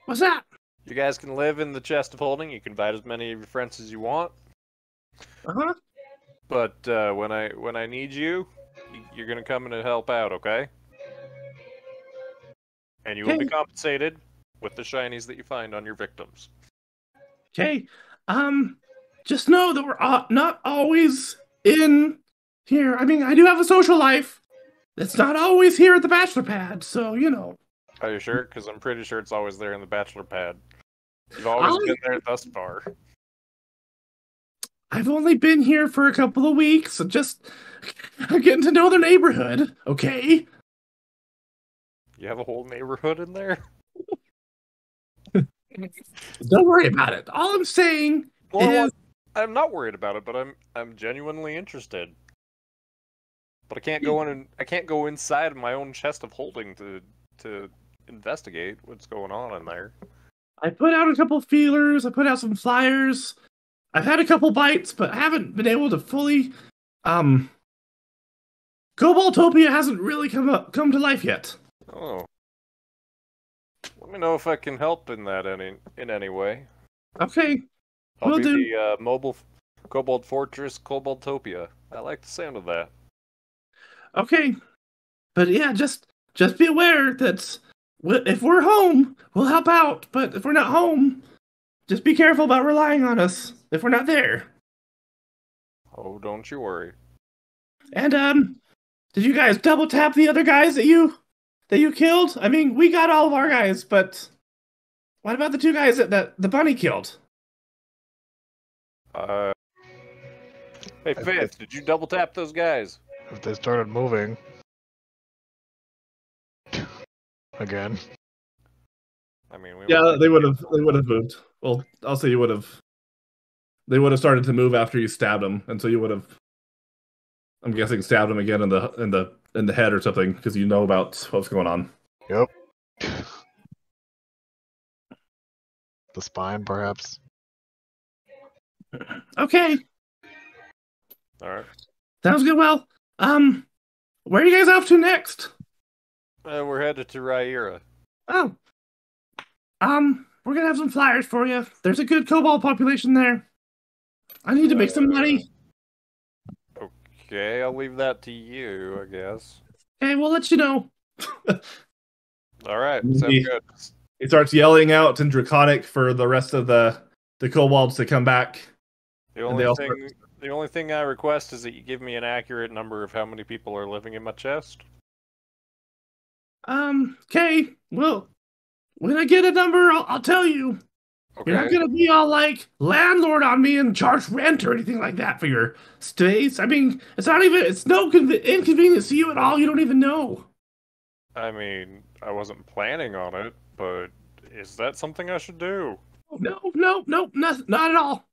What's that? You guys can live in the chest of holding. You can invite as many of your friends as you want. Uh-huh. But when I need you, you're gonna come in and help out, okay? And you will be Okay. compensated with the shinies that you find on your victims. Okay. Just know that we're not always in here. I mean, I do have a social life. It's not always here at the bachelor pad, so you know. Are you sure? Because I'm pretty sure it's always there in the bachelor pad. You've always been there thus far. I've only been here for a couple of weeks, so just getting to know the neighborhood, okay? You have a whole neighborhood in there? Don't worry about it. All I'm saying Well, is I'm not worried about it, but I'm genuinely interested. But I can't go in and I can't go inside of my own chest of holding to investigate what's going on in there. I put out a couple feelers, I put out some flyers. I've had a couple bites, but I haven't been able to fully Cobaltopia hasn't really come to life yet. Oh. Let me know if I can help in that in any way. Okay. I'll Will be do. the mobile Cobalt Fortress Cobaltopia. I like the sound of that. Okay. But yeah, just be aware that if we're home, we'll help out. But if we're not home, just be careful about relying on us if we're not there. Oh, don't you worry. And did you guys double tap the other guys that you killed? I mean, we got all of our guys, but what about the two guys that the bunny killed? Hey, Fifth, did you double tap those guys? If they started moving again. I mean, Yeah, they would have moved. Well, I'll say they would have started to move after you stabbed them, and so you would have, I'm guessing, stabbed him again in the head or something because you know about what's going on. Yep. The spine, perhaps. Okay, All right. sounds good. Well, where are you guys off to next? We're headed to Riyera. Oh, we're gonna have some flyers for you. There's a good cobalt population there. I need to make some money. Okay, I'll leave that to you, I guess. Okay, we'll let you know. All right, sounds good. He starts yelling out in Draconic for the rest of the kobolds to come back. The only thing I request is that you give me an accurate number of how many people are living in my chest. Okay. Well, when I get a number, I'll tell you. Okay. You're not gonna be all like landlord on me and charge rent or anything like that for your stays. I mean, it's no inconvenience to you at all. You don't even know. I mean, I wasn't planning on it, but is that something I should do? No, not at all.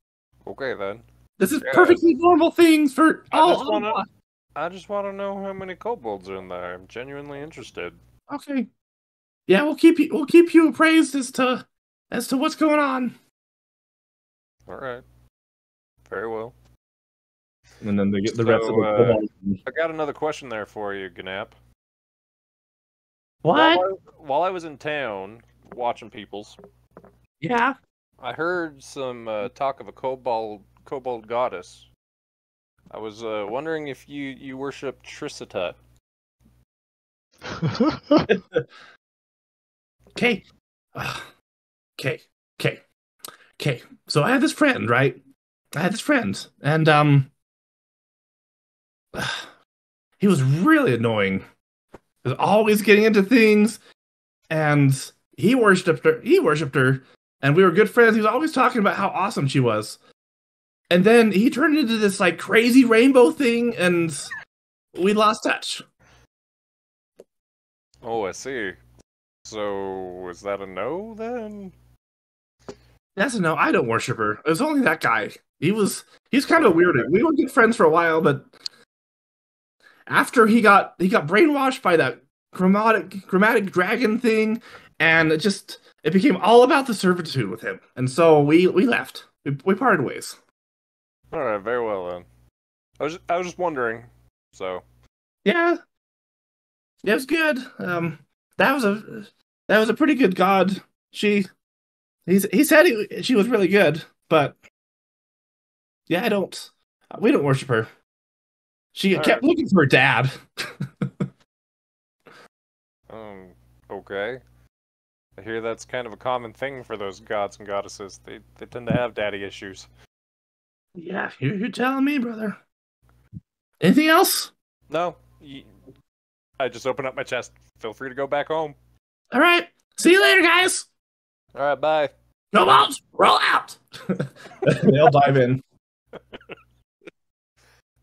Okay then. This is perfectly normal things for all. I just want to know how many kobolds are in there. I'm genuinely interested. Okay. Yeah, we'll keep you appraised as to what's going on. All right. Very well. And then they get the rest of the kobolds. I got another question there for you, Gnap. What? While I was in town watching peoples, Yeah. I heard some talk of a kobold goddess. I was wondering if you worship Tricita. Okay. Okay. So I had this friend, right? And he was really annoying. He was always getting into things, and he worshipped her, and we were good friends. He was always talking about how awesome she was. And then he turned into this like crazy rainbow thing, and we lost touch. Oh, I see. So, is that a no, then? That's a no. I don't worship her. It was only that guy. He's kind of weird. We were good friends for a while, but after he got brainwashed by that chromatic dragon thing, and it became all about the servitude with him. And so we left. We parted ways. All right, very well then. I was just wondering. So. Yeah. It was good. That was a pretty good god. He said she was really good, but yeah, we don't worship her. She All kept right. looking for her dad. Okay. I hear that's kind of a common thing for those gods and goddesses. They tend to have daddy issues. Yeah, you're telling me, brother. Anything else? No, I just open up my chest. Feel free to go back home. All right. See you later, guys. All right, bye. No bombs. Roll out. They'll dive in.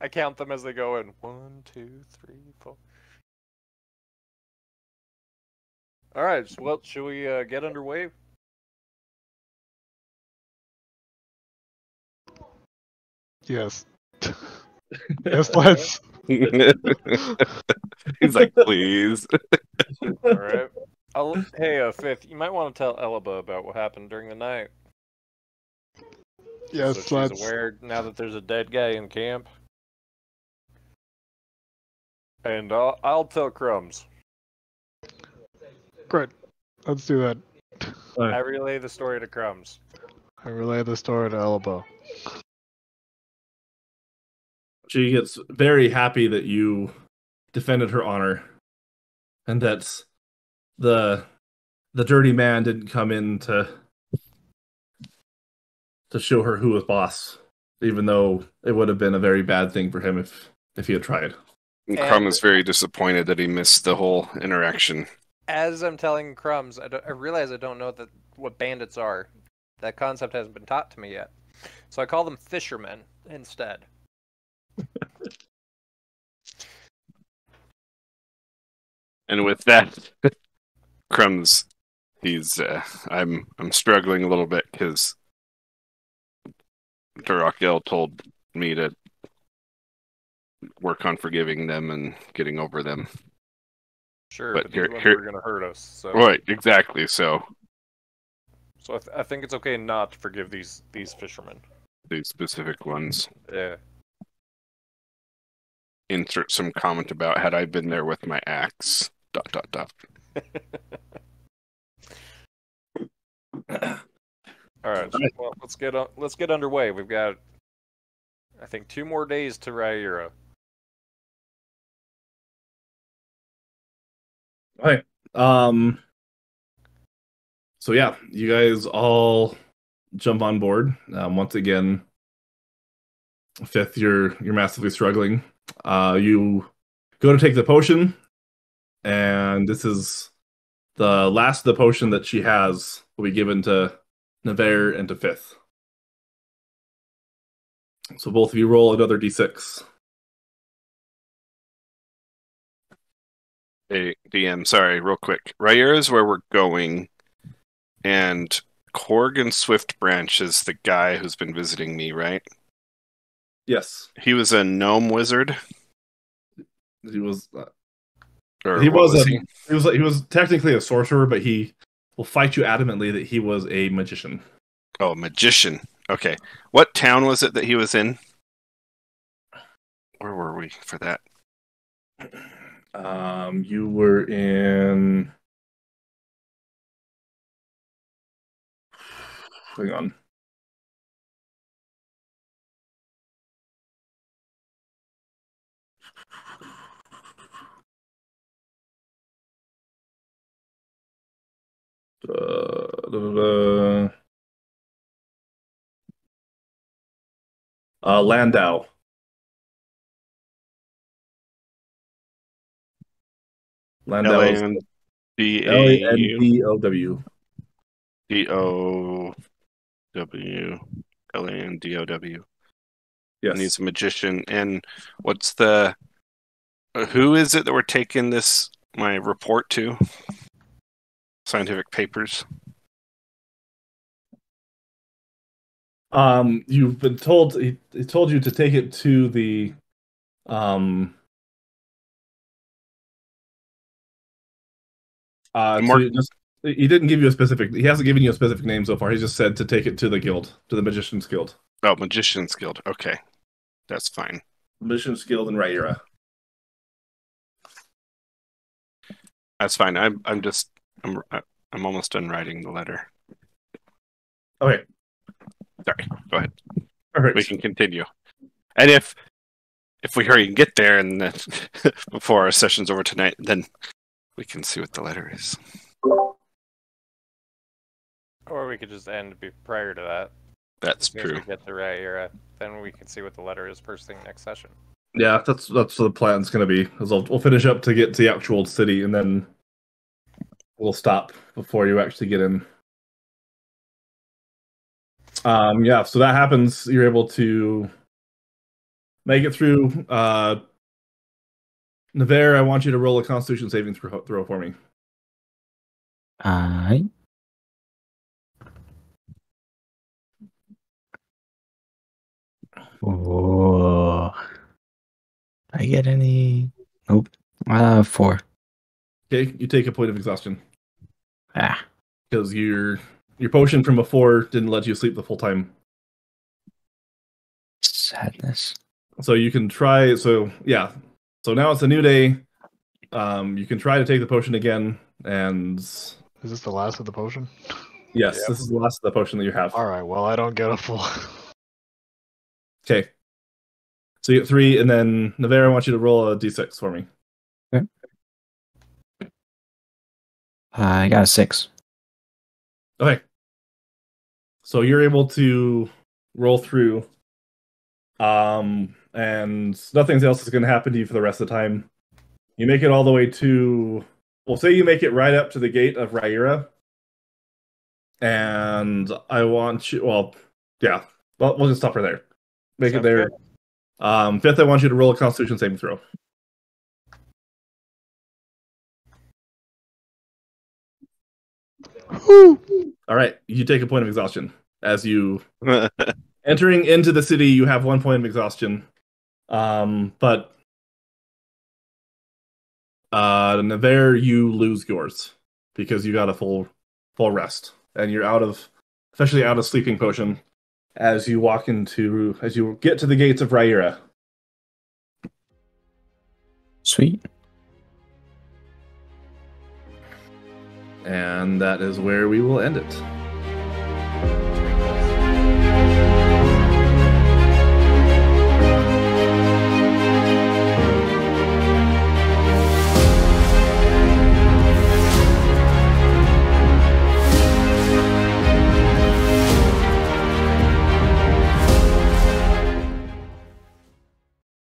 I count them as they go in. 1, 2, 3, 4. All right. Well, should we get underway? Yes. Yes, let's. He's like, please. All right. Hey, Fifth, you might want to tell Elba about what happened during the night. Yes, So she's let's. aware now that there's a dead guy in camp. And I'll tell Crumbs. Great. Let's do that. I relay the story to Crumbs. I relay the story to Elbow. She gets very happy that you defended her honor, and that the dirty man didn't come in to show her who was boss, even though it would have been a very bad thing for him if he had tried. And Crumb is very disappointed that he missed the whole interaction. As I'm telling Crumbs, I realize I don't know what bandits are. That concept hasn't been taught to me yet. So I call them fishermen instead. And with that, Crumbs, I'm struggling a little bit because Durakel told me to work on forgiving them and getting over them. Sure, But but here- these ones here- are gonna hurt us. So, Right, exactly. So so I think it's okay not to forgive these fishermen. these specific ones. Yeah. Insert some comment about had I been there with my axe. ... All right. Well, let's get underway. We've got, I think, 2 more days to Riyera. All right. So yeah, you guys all jump on board. Once again, Fifth, you're massively struggling. You go to take the potion, and this is the last of the potion that she has will be given to Nevere and to Fifth. So both of you roll another d6. Hey, DM, sorry, real quick. Riyera is where we're going, and Korg and Swift Branch is the guy who's been visiting me, right? Yes, He was a gnome wizard, he was. or He what was he? he was technically a sorcerer, but he will fight you adamantly that he was a magician. Oh, magician. Okay, what town was it that he was in? Where were we for that? You were in. Hang on. Landau. Landau is Landow. Landow. Yes. And he's a magician. And what's the? Who is it that we're taking my report to? Scientific papers. You've been told he told you to take it to the he didn't give you a specific. He hasn't given you a specific name so far. He just said to take it to the guild, to the Magician's Guild. Oh, Magician's Guild. Okay, that's fine. Magician's Guild in Riyera. That's fine. I'm almost done writing the letter. Okay, Sorry. Go ahead. perfect. We can continue. And if we hurry and get there, and then before our session's over tonight, then we can see what the letter is. Or we could just end prior to that. That's As soon as true. we get to Riyera, then we can see what the letter is first thing next session. Yeah, that's what the plan's going to be. Is we'll finish up to get to the actual city, and then we'll stop before you actually get in. Yeah, so that happens. You're able to make it through. Navarre, I want you to roll a Constitution saving throw for me. Alright. Oh. I get any? Nope. 4. Okay, you take a point of exhaustion Ah. because your potion from before didn't let you sleep the full time. Sadness. So you can try. So yeah. So now it's a new day. You can try to take the potion again, and Is this the last of the potion? yes, Yep. this is the last of the potion that you have. All right. Well, I don't get a full. Okay. So you get 3, and then Navarre, I want you to roll a d6 for me. I got a 6. Okay. So you're able to roll through, and nothing else is going to happen to you for the rest of the time. You make it all the way to, well, say you make it right up to the gate of Riyera, and I want you, well, yeah, well, we'll just stop right there. Make it Sounds there. good. Fifth, I want you to roll a Constitution saving throw. All right, you take a point of exhaustion as you entering into the city. You have 1 point of exhaustion, but Navarre, you lose yours because you got a full rest, and you're officially out of sleeping potion as you get to the gates of Riyera. Sweet. And that is where we will end it.